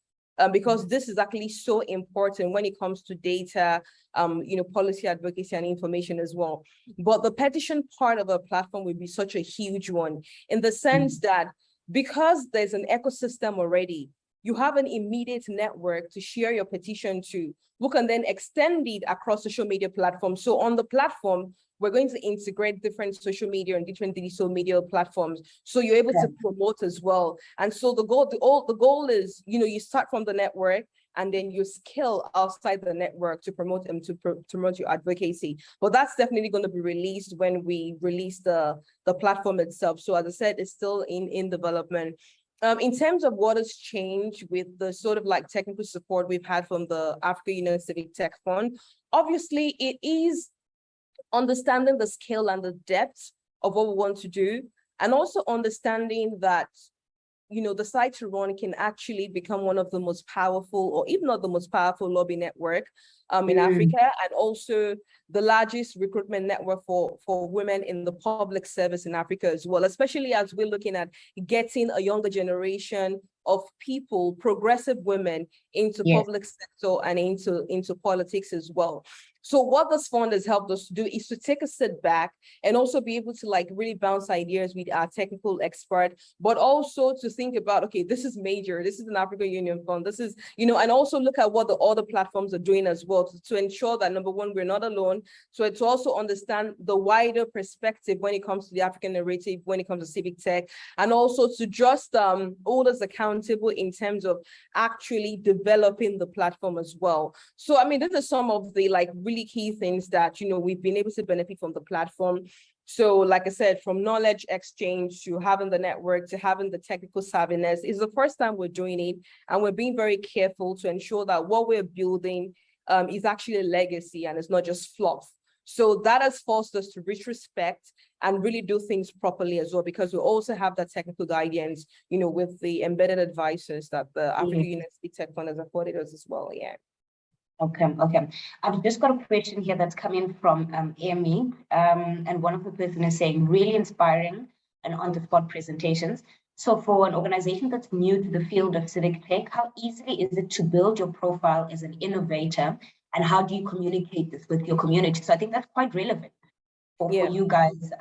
because this is actually so important when it comes to data, policy advocacy and information as well. But the petition part of a platform would be such a huge one, in the sense that because there's an ecosystem already, you have an immediate network to share your petition to, who can then extend it across social media platforms. So on the platform, we're going to integrate different social media and different digital media platforms, so you're able to promote as well. And so the goal is, you start from the network and then you scale outside the network to promote them, to promote your advocacy. But that's definitely going to be released when we release the platform itself. So as I said, it's still in development. In terms of what has changed with the sort of like technical support we've had from the Africa Union Civic Tech Fund, obviously it is understanding the scale and the depth of what we want to do, and also understanding that the Site to Run can actually become one of the most powerful, or if not the most powerful, lobby network in Africa, and also the largest recruitment network for women in the public service in Africa as well, especially as we're looking at getting a younger generation of people, progressive women, into public sector and into politics as well. So what this fund has helped us to do is to take a step back and also be able to like really bounce ideas with our technical expert, but also to think about, okay, this is major, this is an African Union fund, this is, and also look at what the other platforms are doing as well to ensure that, number one, we're not alone. So to also understand the wider perspective when it comes to the African narrative, when it comes to civic tech, and also to just hold us accountable in terms of actually developing the platform as well. So, I mean, these are some of the like really key things that, we've been able to benefit from the platform. So like I said, from knowledge exchange to having the network to having the technical savviness, is the first time we're doing it. And we're being very careful to ensure that what we're building is actually a legacy and it's not just fluff. So that has forced us to retrospect and really do things properly as well, because we also have that technical guidance, with the embedded advisors that the African Union Civic Tech Fund has afforded us as well. Yeah. Okay. I've just got a question here that's coming from Amy, and one of the person is saying, really inspiring and on-the-spot presentations. So for an organization that's new to the field of civic tech, how easily is it to build your profile as an innovator, and how do you communicate this with your community? So I think that's quite relevant for you guys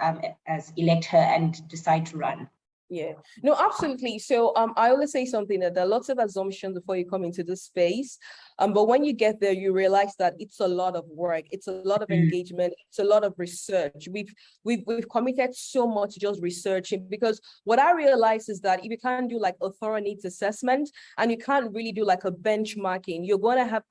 as Elect Her and Decide to Run. Yeah, no, absolutely. So I always say something that there are lots of assumptions before you come into this space. But when you get there, you realize that it's a lot of work, it's a lot of engagement, it's a lot of research. We've committed so much to just researching, because what I realize is that if you can't do like a thorough needs assessment and you can't really do like a benchmarking, you're going to have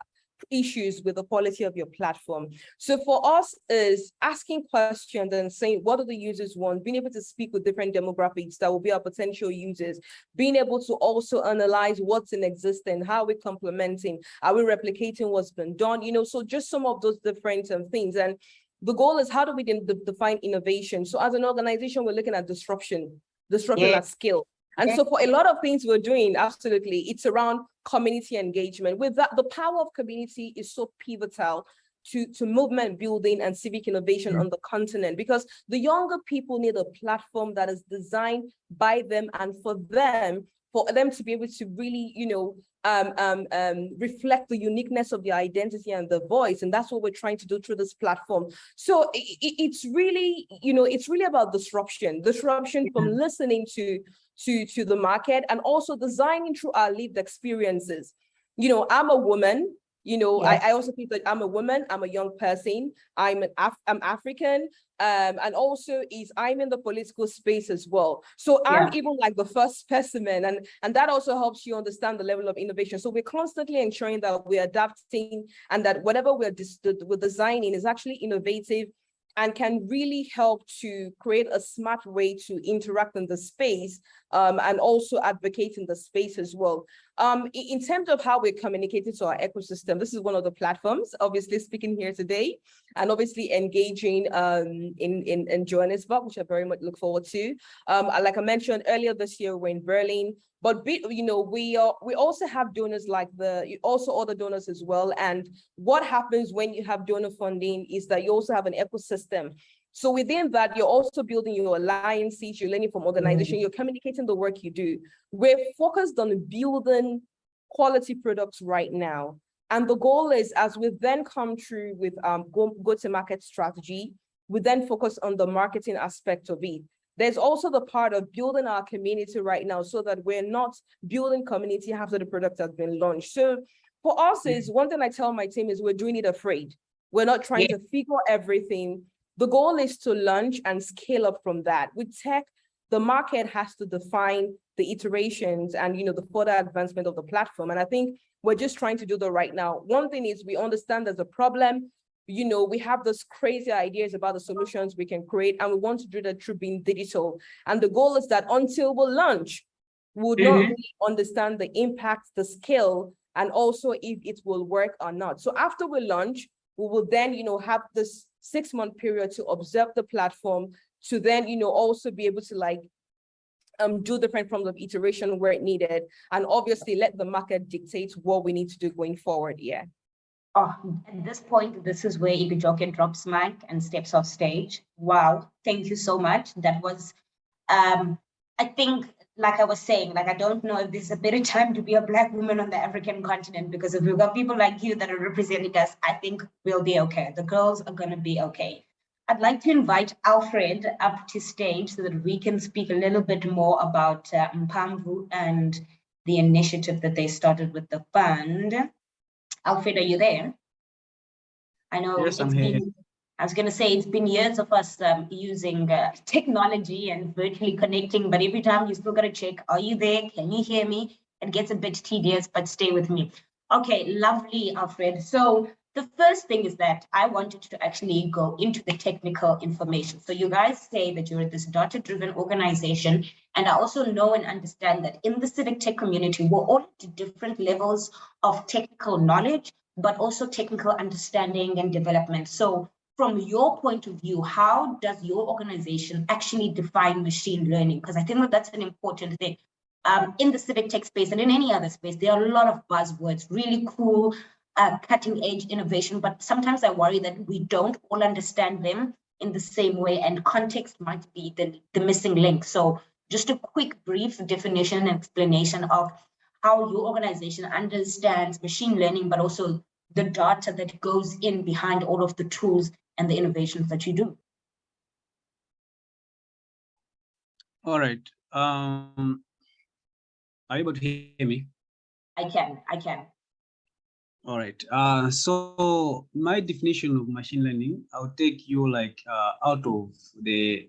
issues with the quality of your platform. So for us is asking questions and saying, what do the users want? Being able to speak with different demographics that will be our potential users, being able to also analyze what's in existence, how are we complementing, are we replicating what's been done, so just some of those different things. And the goal is, how do we define innovation? So as an organization, we're looking at disruption at scale. And so for a lot of things we're doing, absolutely, it's around community engagement. With that, the power of community is so pivotal to movement building and civic innovation on the continent, because the younger people need a platform that is designed by them and for them to be able to really, reflect the uniqueness of the identity and the voice. And that's what we're trying to do through this platform. So it's really, it's really about disruption from listening to the market, and also designing through our lived experiences. I'm a woman, I also think that I'm a woman, I'm a young person, I'm African, and also I'm in the political space as well. So I'm even like the first specimen, and that also helps you understand the level of innovation. So we're constantly ensuring that we're adapting, and that whatever we're designing is actually innovative and can really help to create a smart way to interact in the space, and also advocate in the space as well. In terms of how we're communicating to our ecosystem, this is one of the platforms, obviously speaking here today, and obviously engaging in Johannesburg, which I very much look forward to. Like I mentioned earlier this year, we're in Berlin, but we also have donors like other donors as well. And what happens when you have donor funding is that you also have an ecosystem. So within that, you're also building your alliances, you're learning from organization, you're communicating the work you do. We're focused on building quality products right now. And the goal is, as we then come through with go-to-market strategy, we then focus on the marketing aspect of it. There's also the part of building our community right now, so that we're not building community after the product has been launched. So for us, is one thing I tell my team is, we're doing it afraid. We're not trying to figure everything. The goal is to launch and scale up from that. With tech, the market has to define the iterations and the further advancement of the platform. And I think we're just trying to do that right now. One thing is, we understand there's a problem. We have those crazy ideas about the solutions we can create, and we want to do that through being digital. And the goal is that until we launch, we'll not really understand the impact, the scale, and also if it will work or not. So after we launch, we will then, have this 6-month period to observe the platform, to then, also be able to do different forms of iteration where it needed, and obviously let the market dictate what we need to do going forward. Yeah. Oh, at this point, this is where Ibijoke drops mic and steps off stage. Wow, thank you so much. That was, I think, like I was saying, like, I don't know if this is a better time to be a Black woman on the African continent, because if we've got people like you that are representing us, I think we'll be okay. The girls are going to be okay. I'd like to invite Alfred up to stage so that we can speak a little bit more about Mpamvu and the initiative that they started with the fund. Alfred, are you there? I know Yes, I'm here. I was going to say, it's been years of us using technology and virtually connecting, but every time you still got to check, are you there? Can you hear me? It gets a bit tedious, but stay with me. Okay, lovely, Alfred. So the first thing is that I wanted to actually go into the technical information. So you guys say that you're this data-driven organization, and I also know and understand that in the civic tech community, we're all at different levels of technical knowledge, but also technical understanding and development. So from your point of view, how does your organization actually define machine learning? Because I think that that's an important thing. In the civic tech space and in any other space, there are a lot of buzzwords, really cool, cutting edge innovation, but sometimes I worry that we don't all understand them in the same way, and context might be the missing link. So just a quick, brief definition and explanation of how your organization understands machine learning, but also the data that goes in behind all of the tools and the innovations that you do. All right. Are you able to hear me? I can. All right. So my definition of machine learning, I'll take you like out of the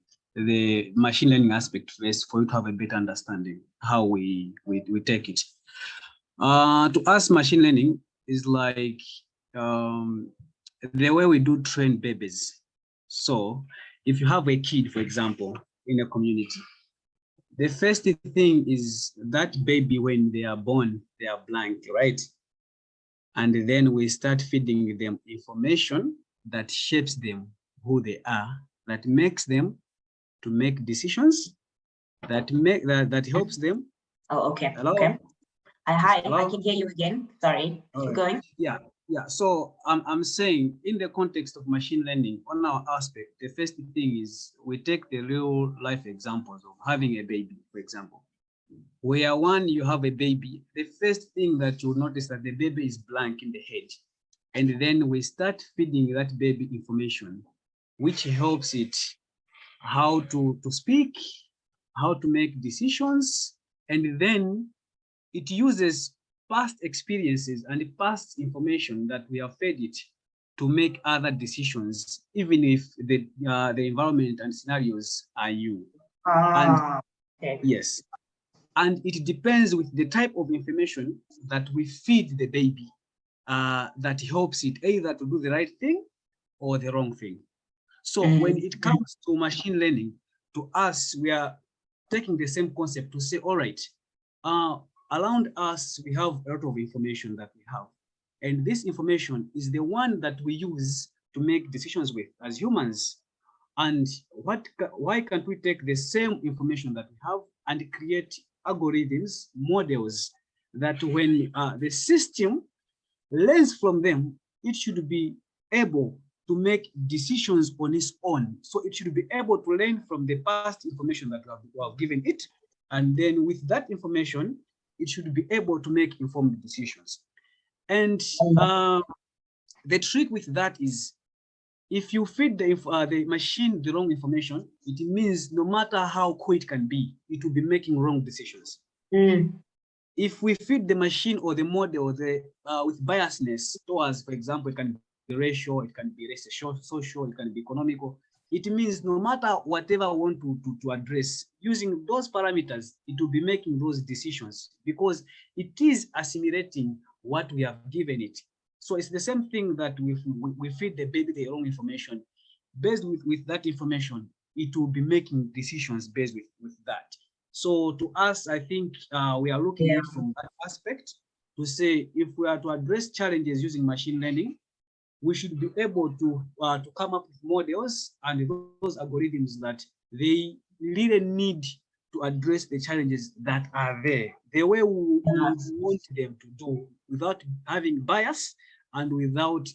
machine learning aspect first for you to have a better understanding how we take it. To us, machine learning is like the way we do train babies. So if you have a kid, for example, in a community, the first thing is that baby, when they are born, they are blank, right? And then we start feeding them information that shapes them who they are, that makes them to make decisions, that helps them. Oh, okay. Hello? Okay. Hi, Hello? I can hear you again. Sorry. All Keep right. going. Yeah. So I'm saying in the context of machine learning on our aspect, the first thing is we take the real life examples of having a baby, for example. Where one, you have a baby, the first thing that you'll notice that the baby is blank in the head. And then we start feeding that baby information, which helps it how to speak, how to make decisions, and then it uses past experiences and past information that we have fed it to make other decisions, even if the environment and scenarios are new. Okay. Yes. And it depends with the type of information that we feed the baby that helps it either to do the right thing or the wrong thing. So when it comes to machine learning, to us, we are taking the same concept to say, all right, around us, we have a lot of information that we have. And this information is the one that we use to make decisions with as humans. And why can't we take the same information that we have and create algorithms, models, that when the system learns from them, it should be able to make decisions on its own. So it should be able to learn from the past information that we have given it. And then with that information, it should be able to make informed decisions. And the trick with that is, if you feed the machine the wrong information, it means no matter how quick it can be, it will be making wrong decisions. If we feed the machine or the model with biasness towards, for example, it can be racial, it can be social, it can be economical, it means no matter whatever we want to address, using those parameters, it will be making those decisions because it is assimilating what we have given it. So it's the same thing that we feed the baby the wrong information. Based with that information, it will be making decisions based with that. So to us, I think we are looking at it from that aspect to say, if we are to address challenges using machine learning, we should be able to come up with models and those algorithms that they really need to address the challenges that are there, the way we want them to do, without having bias and without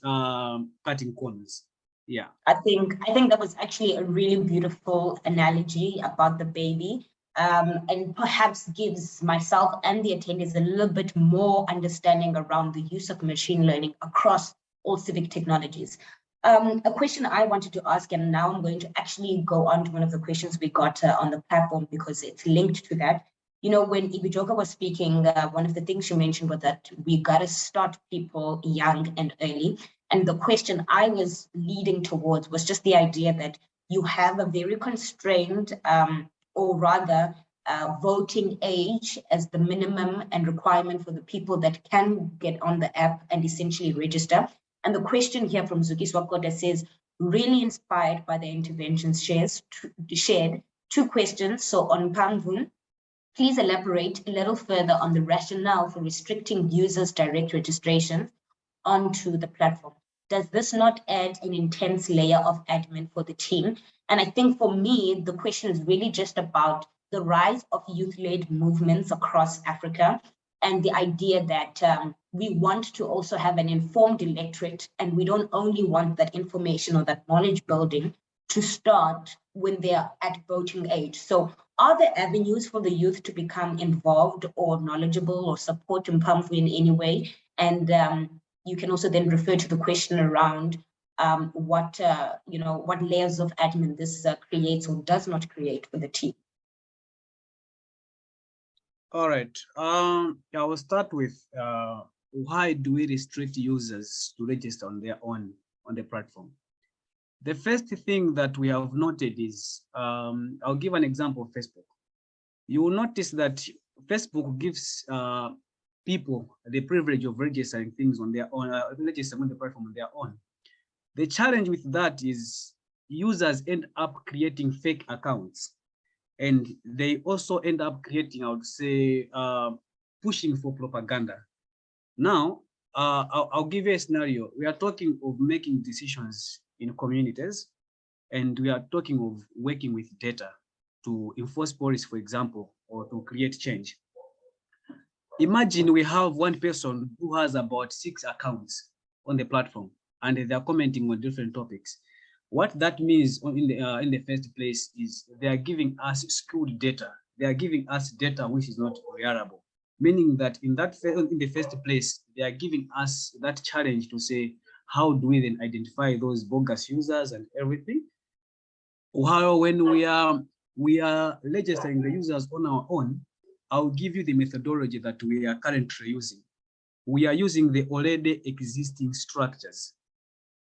cutting corners. Yeah. I think that was actually a really beautiful analogy about the baby, and perhaps gives myself and the attendees a little bit more understanding around the use of machine learning across all civic technologies. A question I wanted to ask, and now I'm going to actually go on to one of the questions we got on the platform because it's linked to that. You know, when Ibijoka was speaking, one of the things she mentioned was that we got to start people young and early. And the question I was leading towards was just the idea that you have a very constrained, or rather, voting age as the minimum and requirement for the people that can get on the app and essentially register. And the question here from Zuki Swakoda says, really inspired by the interventions shared, two questions. So on Pamvun, please elaborate a little further on the rationale for restricting users' direct registration onto the platform. Does this not add an intense layer of admin for the team? And I think for me, the question is really just about the rise of youth-led movements across Africa and the idea that we want to also have an informed electorate, and we don't only want that information or that knowledge building to start when they're at voting age. So are there avenues for the youth to become involved or knowledgeable or support Mpamvu in any way? And you can also then refer to the question around what layers of admin this creates or does not create for the team. All right. I will start with why do we restrict users to register on their own on the platform? The first thing that we have noted is, I'll give an example of Facebook. You will notice that Facebook gives people the privilege of registering things on their own, registering on the platform on their own. The challenge with that is users end up creating fake accounts, and they also end up creating, I would say, pushing for propaganda. Now, I'll give you a scenario. We are talking of making decisions in communities, and we are talking of working with data to enforce policy, for example, or to create change. Imagine we have one person who has about 6 accounts on the platform, and they're commenting on different topics. What that means in the first place is they are giving us skewed data. They are giving us data which is not reliable, meaning that in the first place, they are giving us that challenge to say, how do we then identify those bogus users and everything? While when we are registering the users on our own, I'll give you the methodology that we are currently using. We are using the already existing structures.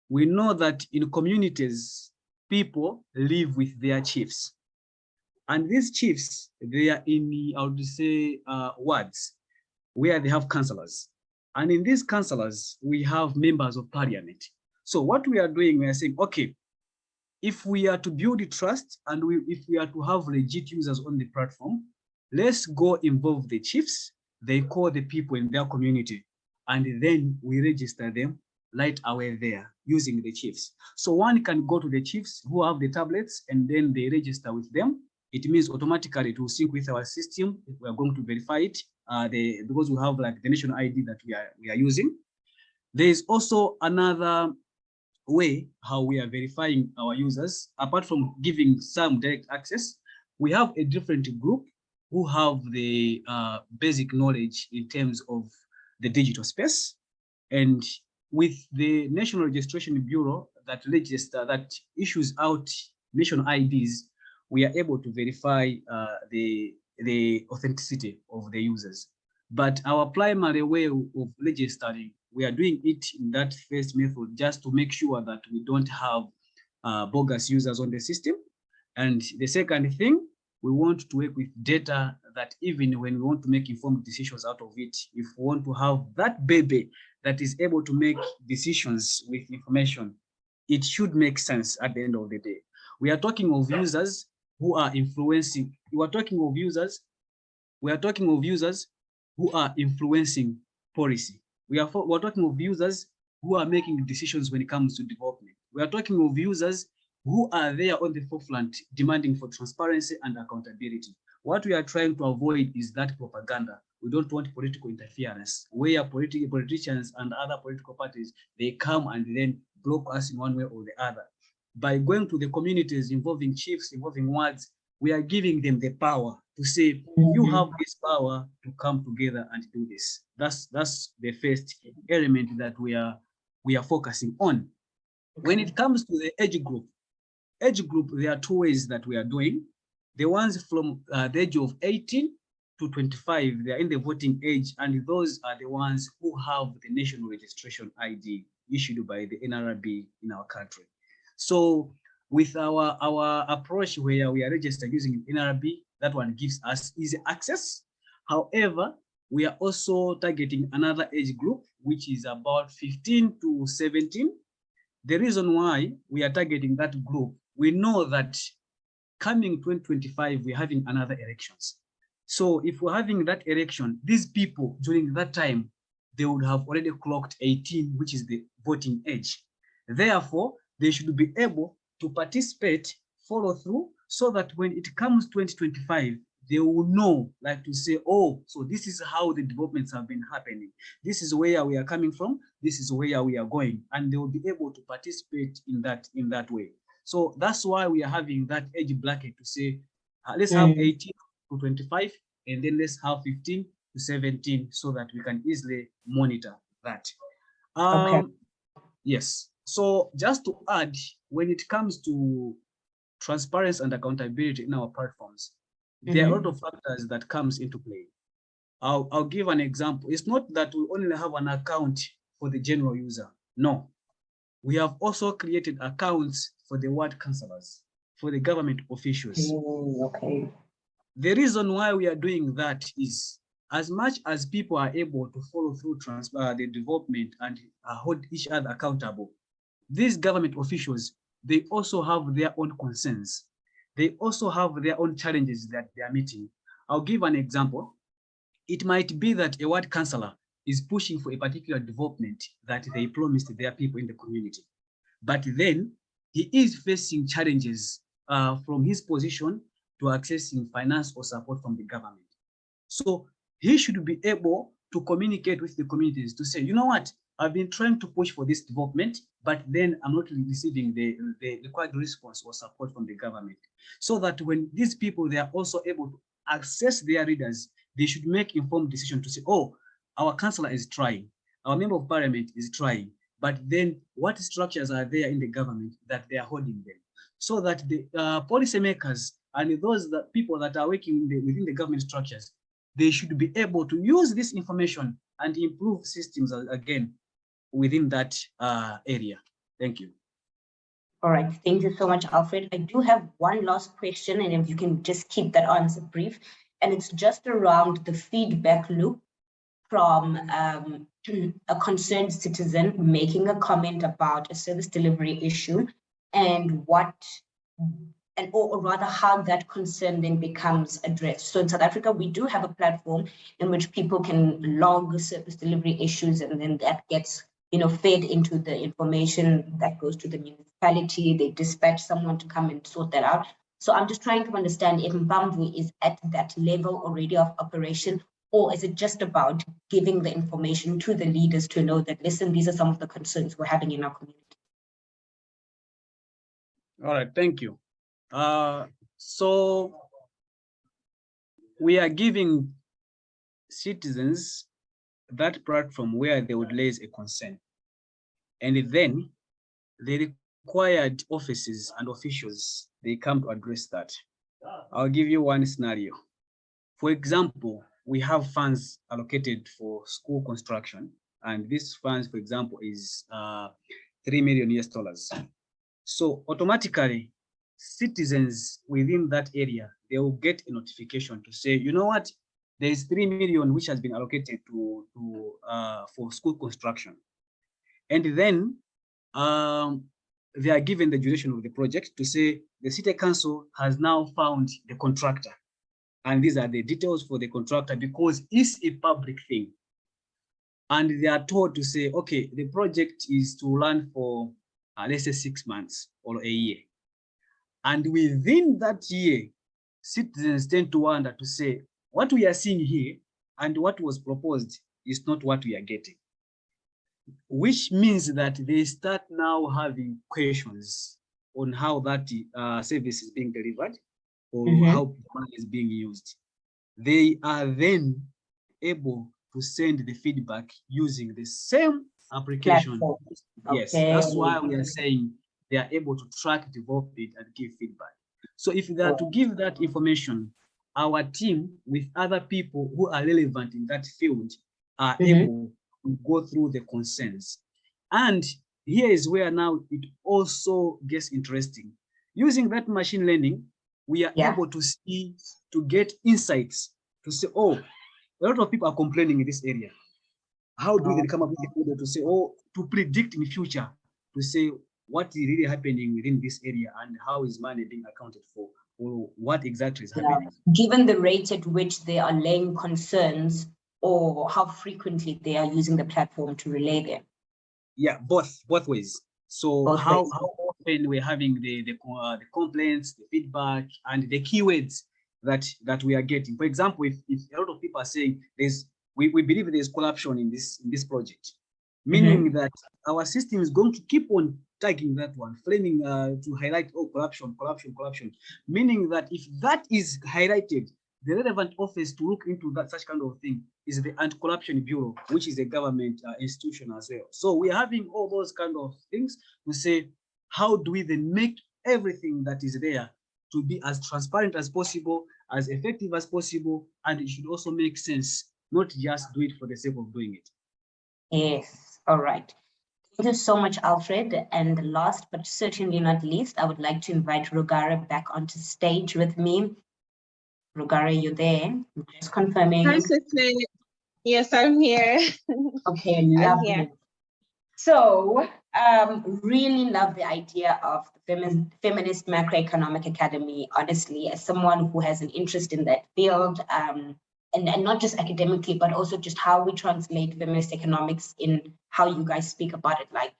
We know that in communities, people live with their chiefs. And these chiefs, they are in, I would say, wards where they have councillors. And in these councillors, we have members of parliament. So what we are doing, we are saying, okay, if we are to build trust and if we are to have legit users on the platform, let's go involve the chiefs. They call the people in their community, and then we register them right away there using the chiefs. So one can go to the chiefs who have the tablets and then they register with them. It means automatically it will sync with our system. If we are going to verify it, because we have like the national ID that we are using. There is also another way how we are verifying our users. Apart from giving some direct access, we have a different group who have the basic knowledge in terms of the digital space. And with the National Registration Bureau that issues out national IDs, we are able to verify the authenticity of the users. But our primary way of registering, we are doing it in that first method just to make sure that we don't have bogus users on the system. And the second thing, we want to work with data that even when we want to make informed decisions out of it, if we want to have that baby that is able to make decisions with information, it should make sense at the end of the day. We are talking of users who are influencing. We are talking of users who are influencing policy. We're talking of users who are making decisions when it comes to development. We are talking of users who are there on the forefront demanding for transparency and accountability. What we are trying to avoid is that propaganda. We don't want political interference where politicians and other political parties, they come and then block us in one way or the other. By going to the communities, involving chiefs, involving wards, we are giving them the power to say, you have this power to come together and do this. That's the first element that we are focusing on. When it comes to the age group, there are two ways that we are doing. The ones from the age of 18 to 25, they are in the voting age, and those are the ones who have the national registration ID issued by the NRB in our country. So with our approach where we are registered using NRB, that one gives us easy access. However, we are also targeting another age group, which is about 15 to 17. The reason why we are targeting that group, we know that coming 2025, we're having another elections. So if we're having that election, these people during that time, they would have already clocked 18, which is the voting age. Therefore, they should be able to participate, follow through, so that when it comes 2025, they will know, like to say, oh, so this is how the developments have been happening. This is where we are coming from. This is where we are going. And they will be able to participate in that way. So that's why we are having that age bracket to say, let's have 18 to 25, and then let's have 15 to 17 so that we can easily monitor that. Okay. Yes. So just to add, when it comes to transparency and accountability in our platforms, there are a lot of factors that comes into play. I'll give an example. It's not that we only have an account for the general user. No. We have also created accounts for the ward councillors, for the government officials. Okay. The reason why we are doing that is as much as people are able to follow through the development and hold each other accountable, these government officials, they also have their own concerns. They also have their own challenges that they are meeting. I'll give an example. It might be that a ward councillor is pushing for a particular development that they promised their people in the community. But then he is facing challenges from his position to accessing finance or support from the government. So he should be able to communicate with the communities to say, you know what, I've been trying to push for this development, but then I'm not receiving the required response or support from the government. So that when these people, they are also able to access their leaders, they should make informed decision to say, oh, our councillor is trying, our member of parliament is trying, but then what structures are there in the government that they are holding them? So that the policymakers and those people that are working within the government structures, they should be able to use this information and improve systems again within that area. Thank you. All right, thank you so much, Alfred. I do have one last question, and if you can just keep that answer brief, and it's just around the feedback loop from a concerned citizen making a comment about a service delivery issue, and or rather how that concern then becomes addressed. So in South Africa, we do have a platform in which people can log service delivery issues, and then that gets fed into the information that goes to the municipality. They dispatch someone to come and sort that out. So I'm just trying to understand if Mbamvu is at that level already of operation, or is it just about giving the information to the leaders to know that, listen, these are some of the concerns we're having in our community? All right, thank you. So we are giving citizens that platform where they would raise a concern. And then the required offices and officials, they come to address that. I'll give you one scenario. For example, we have funds allocated for school construction, and this funds, for example, is $3 million. So automatically, citizens within that area, they will get a notification to say, you know what, there is 3 million which has been allocated for school construction. And then they are given the duration of the project to say the city council has now found the contractor. And these are the details for the contractor, because it's a public thing. And they are told to say, okay, the project is to run for let's say 6 months or a year. And within that year, citizens tend to wonder to say, what we are seeing here and what was proposed is not what we are getting. Which means that they start now having questions on how that service is being delivered or how money is being used. They are then able to send the feedback using the same application. Platform. Yes, that's why we are saying they are able to track, develop it, and give feedback. So if they are to give that information, our team with other people who are relevant in that field are able to go through the concerns. And here is where now it also gets interesting. Using that machine learning, we are able to see, to get insights, to say, oh, a lot of people are complaining in this area. How do they come up with the model to say, oh, to predict in the future, to say what is really happening within this area and how is money being accounted for, or what exactly is happening? Given the rate at which they are laying concerns or how frequently they are using the platform to relay them. Yeah, both ways. So how often we're having the complaints, the feedback, and the keywords that we are getting. For example, if a lot of people are saying we believe there's corruption in this project, meaning that our system is going to keep on tagging that one, flaming to highlight, oh, corruption, meaning that if that is highlighted, the relevant office to look into that such kind of thing is the Anti-Corruption Bureau, which is a government institution as well. So we are having all those kind of things to say, how do we then make everything that is there to be as transparent as possible, as effective as possible, and it should also make sense, not just do it for the sake of doing it. Yes, all right. Thank you so much, Alfred. And last but certainly not least, I would like to invite Rugara back onto stage with me. Rugara, you there? I'm just confirming. Hi, sister. Yes, I'm here. Okay, lovely. Here. So, really love the idea of the Feminist Macroeconomic Academy, honestly, as someone who has an interest in that field, and not just academically, but also just how we translate feminist economics in how you guys speak about it, like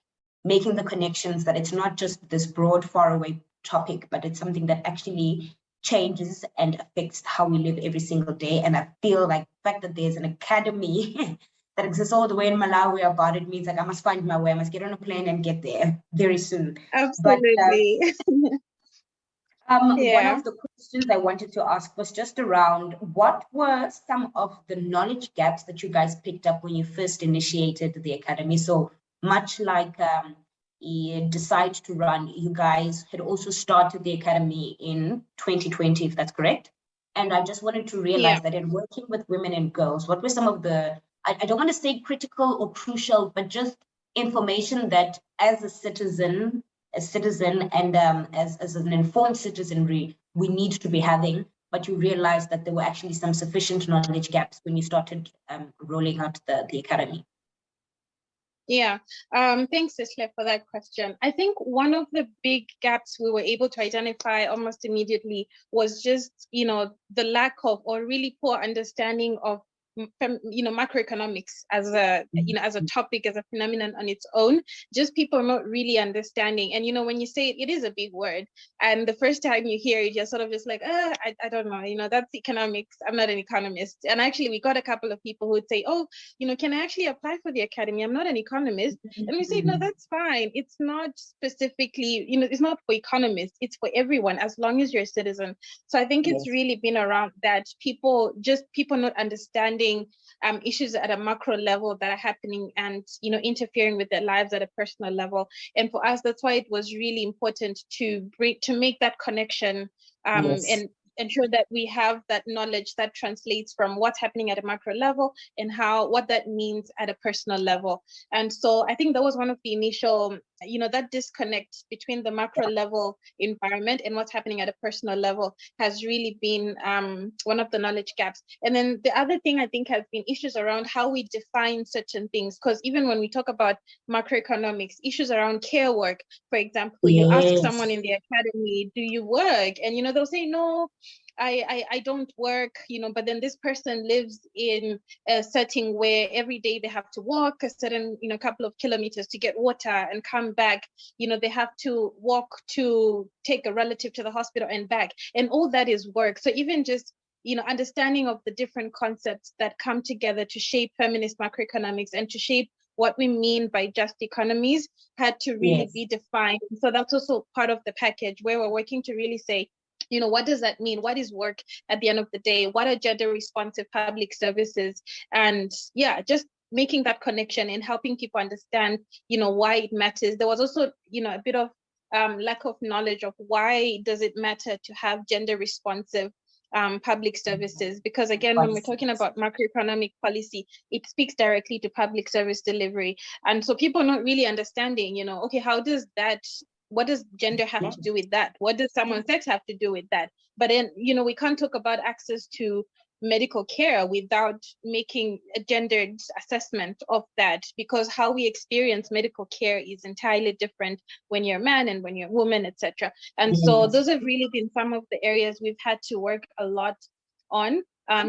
making the connections that it's not just this broad, faraway topic, but it's something that actually changes and affects how we live every single day. And I feel like the fact that there's an academy that exists all the way in Malawi about it means like I must find my way, I must get on a plane and get there very soon. Absolutely. One of the questions I wanted to ask was just around what were some of the knowledge gaps that you guys picked up when you first initiated the academy? So much like you decide to run, you guys had also started the academy in 2020, if that's correct. And I just wanted to realize that in working with women and girls, what were some of the, I don't want to say critical or crucial, but just information that as a citizen and as an informed citizenry, we need to be having, but you realize that there were actually some sufficient knowledge gaps when you started rolling out the academy? Yeah, thanks, Isle, for that question. I think one of the big gaps we were able to identify almost immediately was just, the lack of or really poor understanding of macroeconomics as a as a topic, as a phenomenon on its own. Just people not really understanding. And when you say it is a big word, and the first time you hear it, you're sort of just like, I don't know, that's economics. I'm not an economist. And actually, we got a couple of people who would say, oh, can I actually apply for the academy? I'm not an economist. And we say, no, that's fine. It's not specifically, it's not for economists. It's for everyone, as long as you're a citizen. So I think it's really been around that people not understanding issues at a macro level that are happening and interfering with their lives at a personal level. And for us, that's why it was really important to make that connection and ensure that we have that knowledge that translates from what's happening at a macro level and what that means at a personal level. And so I think that was one of the initial, that disconnect between the macro level environment and what's happening at a personal level has really been one of the knowledge gaps. And then the other thing I think has been issues around how we define certain things, because even when we talk about macroeconomics, issues around care work, for example, you ask someone in the academy, do you work? And they'll say, no, I don't work, but then this person lives in a setting where every day they have to walk a certain, couple of kilometers to get water and come back. They have to walk to take a relative to the hospital and back, and all that is work. So even just, understanding of the different concepts that come together to shape feminist macroeconomics and to shape what we mean by just economies had to really be defined. So that's also part of the package where we're working to really say, what does that mean? What is work at the end of the day? What are gender responsive public services? And yeah, just making that connection and helping people understand, why it matters. There was also, a bit of lack of knowledge of why does it matter to have gender responsive public services, because again, when we're talking about macroeconomic policy, it speaks directly to public service delivery. And so people are not really understanding, okay, what does gender have to do with that? What does someone's sex have to do with that? But then, we can't talk about access to medical care without making a gendered assessment of that, because how we experience medical care is entirely different when you're a man and when you're a woman, etc. And so those have really been some of the areas we've had to work a lot on,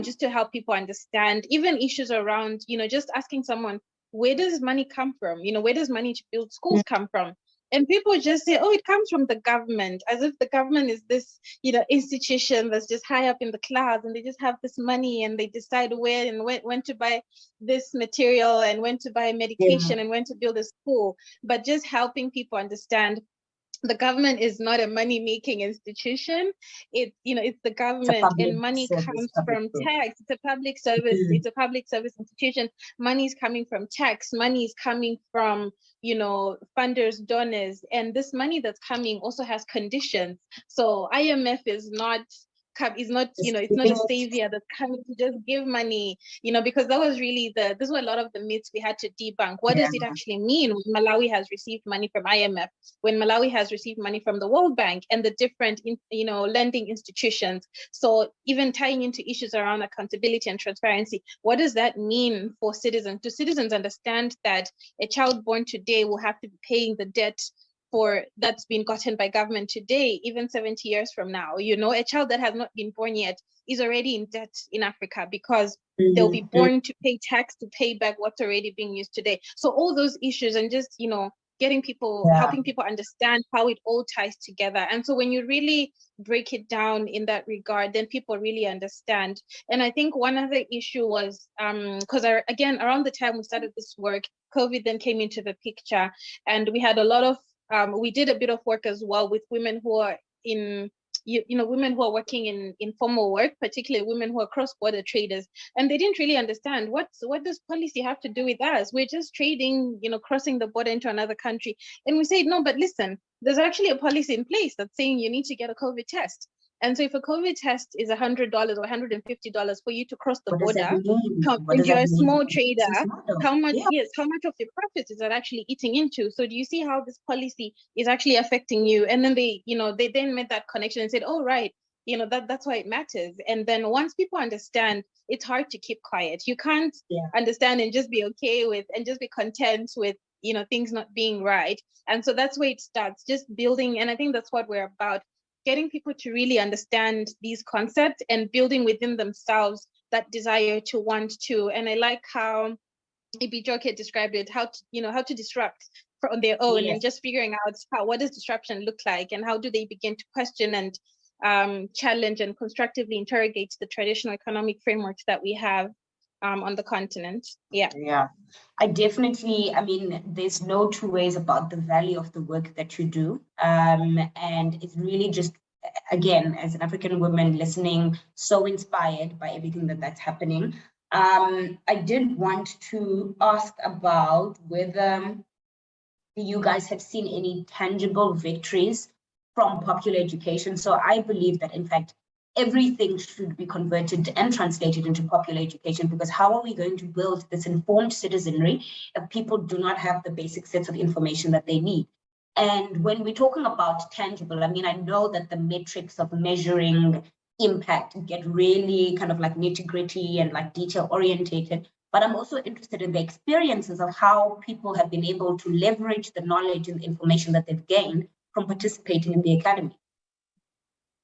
just to help people understand even issues around, just asking someone, where does money come from? Where does money to build schools come from? And people just say, oh, it comes from the government, as if the government is this, institution that's just high up in the clouds, and they just have this money and they decide where and when to buy this material and when to buy medication and when to build a school. But just helping people understand the government is not a money-making institution. It's the government, and money comes from tax. It's a public service. It's a public service institution. Money is coming from tax. Money is coming from, funders, donors, and this money that's coming also has conditions. So IMF is not, it's not a savior that's coming to just give money, because that was really those were a lot of the myths we had to debunk. What does it actually mean when Malawi has received money from IMF, when Malawi has received money from the World Bank and the different, lending institutions? So even tying into issues around accountability and transparency, what does that mean for citizens? Do citizens understand that a child born today will have to be paying the debt that's been gotten by government today, even 70 years from now? A child that has not been born yet is already in debt in Africa because they'll be born to pay tax to pay back what's already being used today. So all those issues, and just, getting people, helping people understand how it all ties together. And so when you really break it down in that regard, then people really understand. And I think one other issue was, because again, around the time we started this work, COVID then came into the picture, and we had a lot of we did a bit of work as well with women who are in, women who are working in informal work, particularly women who are cross-border traders, and they didn't really understand what does policy have to do with us? We're just trading, crossing the border into another country. And we said, no, but listen, there's actually a policy in place that's saying you need to get a COVID test. And so if a COVID test is $100 or $150 for you to cross the border, if you're a small trader, how much of your profits is that actually eating into? So do you see how this policy is actually affecting you? And then they then made that connection and said, oh, right, that's why it matters. And then once people understand, it's hard to keep quiet. You can't understand and just be okay with, and just be content with, things not being right. And so that's where it starts, just building. And I think that's what we're about, getting people to really understand these concepts and building within themselves that desire to want to. And I like how Ibijoke described it, how to disrupt on their own, and just figuring out what does disruption look like, and how do they begin to question and challenge and constructively interrogate the traditional economic frameworks that we have on the continent. I definitely, there's no two ways about the value of the work that you do, and it's really just, again, as an African woman listening, so inspired by everything that's happening. I did want to ask about whether you guys have seen any tangible victories from popular education. So I believe that, in fact, everything should be converted and translated into popular education, because how are we going to build this informed citizenry if people do not have the basic sets of information that they need? And when we're talking about tangible, I know that the metrics of measuring impact get really kind of like nitty-gritty and like detail orientated, but I'm also interested in the experiences of how people have been able to leverage the knowledge and the information that they've gained from participating in the academy.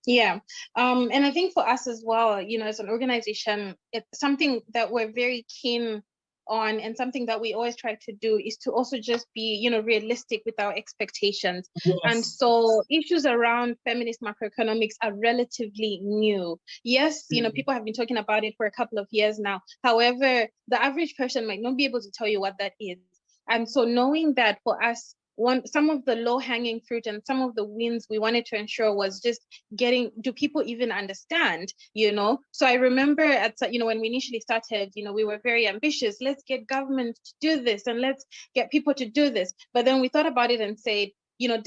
Yeah, and I think for us as well, you know, as an organization, it's something that we're very keen on, and something that we always try to do is to also just be, you know, realistic with our expectations. And Yes. so issues around feminist macroeconomics are relatively new. Yes, you know, people have been talking about it for a couple of years now. However, the average person might not be able to tell you what that is. And so knowing that for us, some of the low-hanging fruit and some of the wins we wanted to ensure was just do people even understand, you know? So I remember you know, when we initially started, you know, we were very ambitious. Let's get government to do this and let's get people to do this. But then we thought about it and said, you know,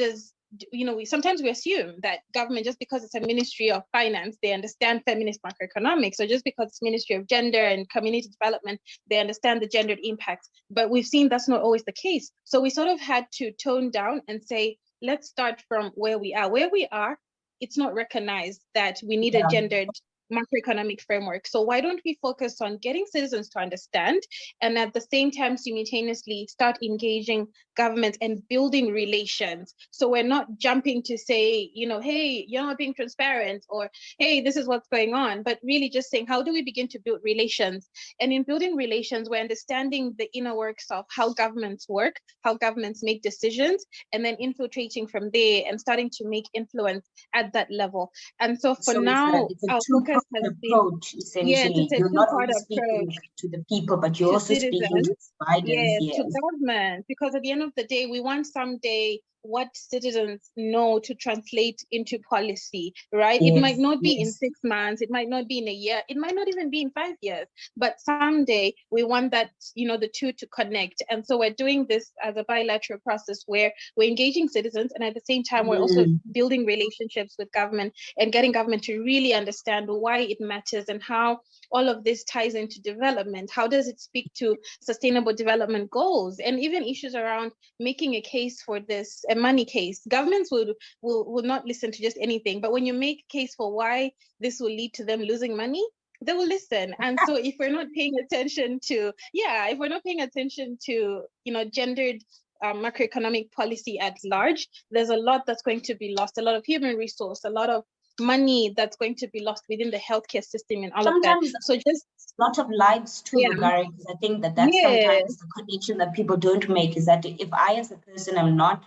sometimes we assume that government, just because it's a Ministry of Finance, they understand feminist macroeconomics, or just because it's Ministry of Gender and Community Development, they understand the gendered impacts. But we've seen that's not always the case. So we sort of had to tone down and say, let's start from where we are. Where we are, it's not recognized that we need a gendered macroeconomic framework. So why don't we focus on getting citizens to understand, and at the same time simultaneously start engaging government and building relations? So we're not jumping to say, you know, hey, you're not being transparent, or hey, this is what's going on, but really just saying, how do we begin to build relations? And in building relations, we're understanding the inner works of how governments work, how governments make decisions, and then infiltrating from there and starting to make influence at that level. And so for now, it's a our focus has been, approach, essentially. it's a You're not two-part only speaking approach to the people, but you're to also speaking to citizens, providers. yes, to government, because at the end of the day, we want someday what citizens know to translate into policy, right? It might not be in 6 months, it might not be in a year, it might not even be in 5 years, but someday we want that, you know, the two to connect. And so we're doing this as a bilateral process where we're engaging citizens, and at the same time, we're also building relationships with government and getting government to really understand why it matters and how all of this ties into development. How does it speak to sustainable development goals, and even issues around making a case for this, a money case? Governments will not listen to just anything, but when you make a case for why this will lead to them losing money, they will listen. And so if we're not paying attention to, if we're not paying attention to, you know, gendered macroeconomic policy at large, there's a lot that's going to be lost, a lot of human resource, a lot of money that's going to be lost within the healthcare system and all of that. So just a lot of lives too, Rugari, because I think that that's sometimes the connection that people don't make, is that if I as a person am not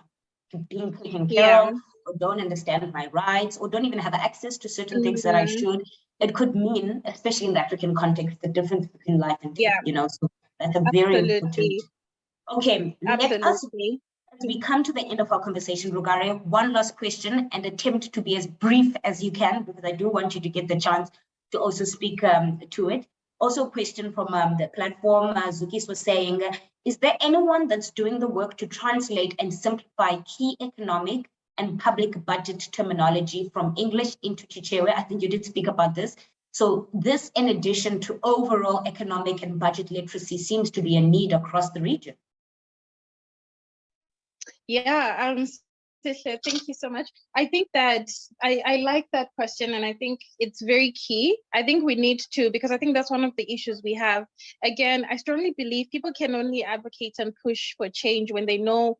being taken care of, or don't understand my rights, or don't even have access to certain things that I should, it could mean, especially in the African context, the difference between life and death, you know, so that's a very important. Okay, let us, as we come to the end of our conversation, Rugari, one last question, and attempt to be as brief as you can, because I do want you to get the chance to also speak to it. Also a question from the platform, Zukis was saying, is there anyone that's doing the work to translate and simplify key economic and public budget terminology from English into Chichewa? I think you did speak about this. So this, in addition to overall economic and budget literacy, seems to be a need across the region. Yeah, thank you so much. I think that I like that question, and I think it's very key. I think we need to, because I think that's one of the issues we have. Again, I strongly believe people can only advocate and push for change when they know,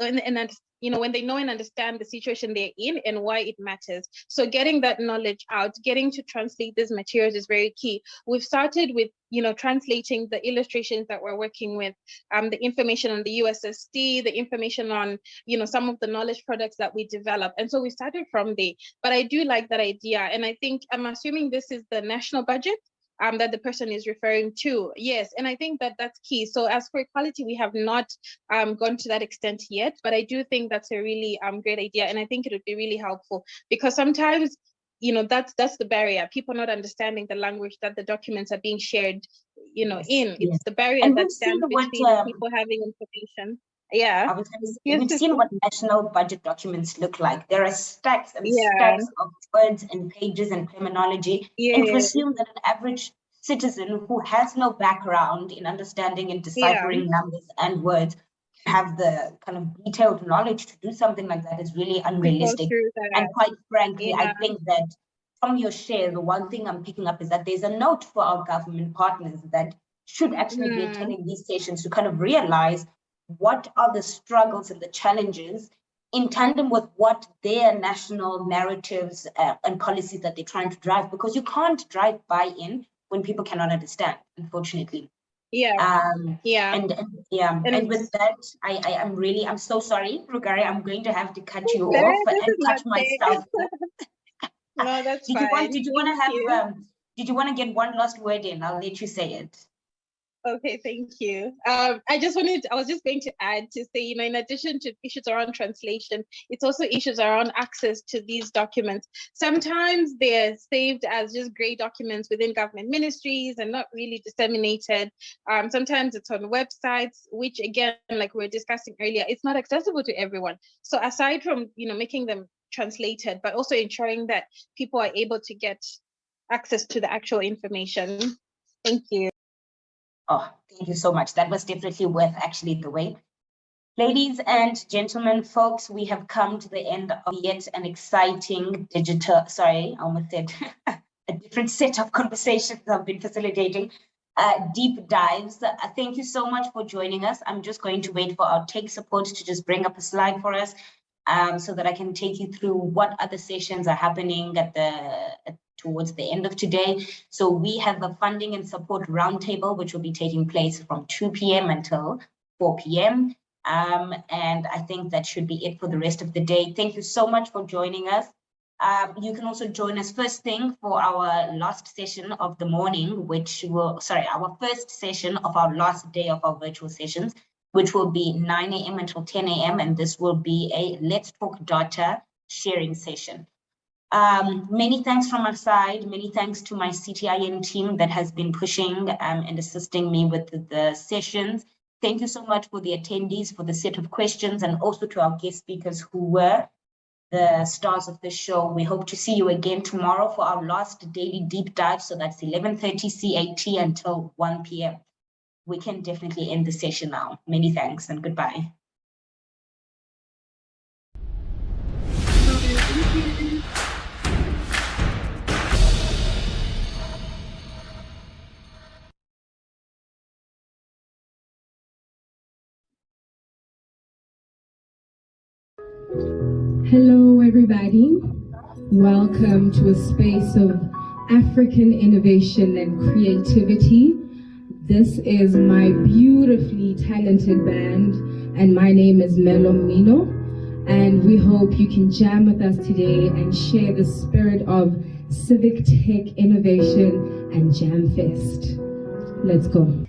and you know, when they know and understand the situation they're in and why it matters. So getting that knowledge out, getting to translate these materials is very key. We've started with, you know, translating the illustrations that we're working with, the information on the USSD, the information on, you know, some of the knowledge products that we develop. And so we started from there. But I do like that idea. And I think, I'm assuming this is the national budget that the person is referring to. Yes, and I think that that's key. So as for equality, we have not gone to that extent yet, but I do think that's a really great idea, and I think it would be really helpful, because sometimes, you know, that's the barrier, people not understanding the language that the documents are being shared, you know, it's the barrier that stands between people having information. Yeah, I was going to say, we've seen what national budget documents look like. There are stacks and stacks of words and pages and terminology. And to assume that an average citizen who has no background in understanding and deciphering numbers and words have the kind of detailed knowledge to do something like that is really unrealistic. And quite frankly, I think that from your share, the one thing I'm picking up is that there's a note for our government partners that should actually be attending these sessions to kind of realize what are the struggles and the challenges in tandem with what their national narratives and policies that they're trying to drive, because you can't drive buy-in when people cannot understand, unfortunately. Yeah. And with that, I'm so sorry, Rugari, I'm going to have to cut you Fair, off this and is not cut myself off. No, that's Did fine. you want to get one last word in? I'll let you say it. Okay, thank you. I was just going to add to say, in addition to issues around translation, it's also issues around access to these documents. Sometimes they're saved as just gray documents within government ministries and not really disseminated. Sometimes it's on websites, which again, like we were discussing earlier, it's not accessible to everyone. So aside from, making them translated, but also ensuring that people are able to get access to the actual information. Thank you. Oh, thank you so much. That was definitely worth actually the wait. Ladies and gentlemen, folks, we have come to the end of yet an exciting I almost said a different set of conversations I've been facilitating, deep dives. Thank you so much for joining us. I'm just going to wait for our tech support to just bring up a slide for us so that I can take you through what other sessions are happening towards the end of today. So we have a funding and support roundtable, which will be taking place from 2 p.m. until 4 p.m. And I think that should be it for the rest of the day. Thank you so much for joining us. You can also join us first thing for our last session of the morning, our first session of our last day of our virtual sessions, which will be 9 a.m. until 10 a.m. And this will be a Let's Talk Data sharing session. Many thanks from our side. Many thanks to my CTIN team that has been pushing and assisting me with the sessions. Thank you so much for the attendees for the set of questions, and also to our guest speakers who were the stars of the show. We hope to see you again tomorrow for our last daily deep dive. So that's 11:30 CAT until 1 p.m. We can definitely end the session now. Many thanks and goodbye. Hello, everybody. Welcome to a space of African innovation and creativity. This is my beautifully talented band, and my name is Melo Mino. And we hope you can jam with us today and share the spirit of civic tech innovation and Jam Fest. Let's go.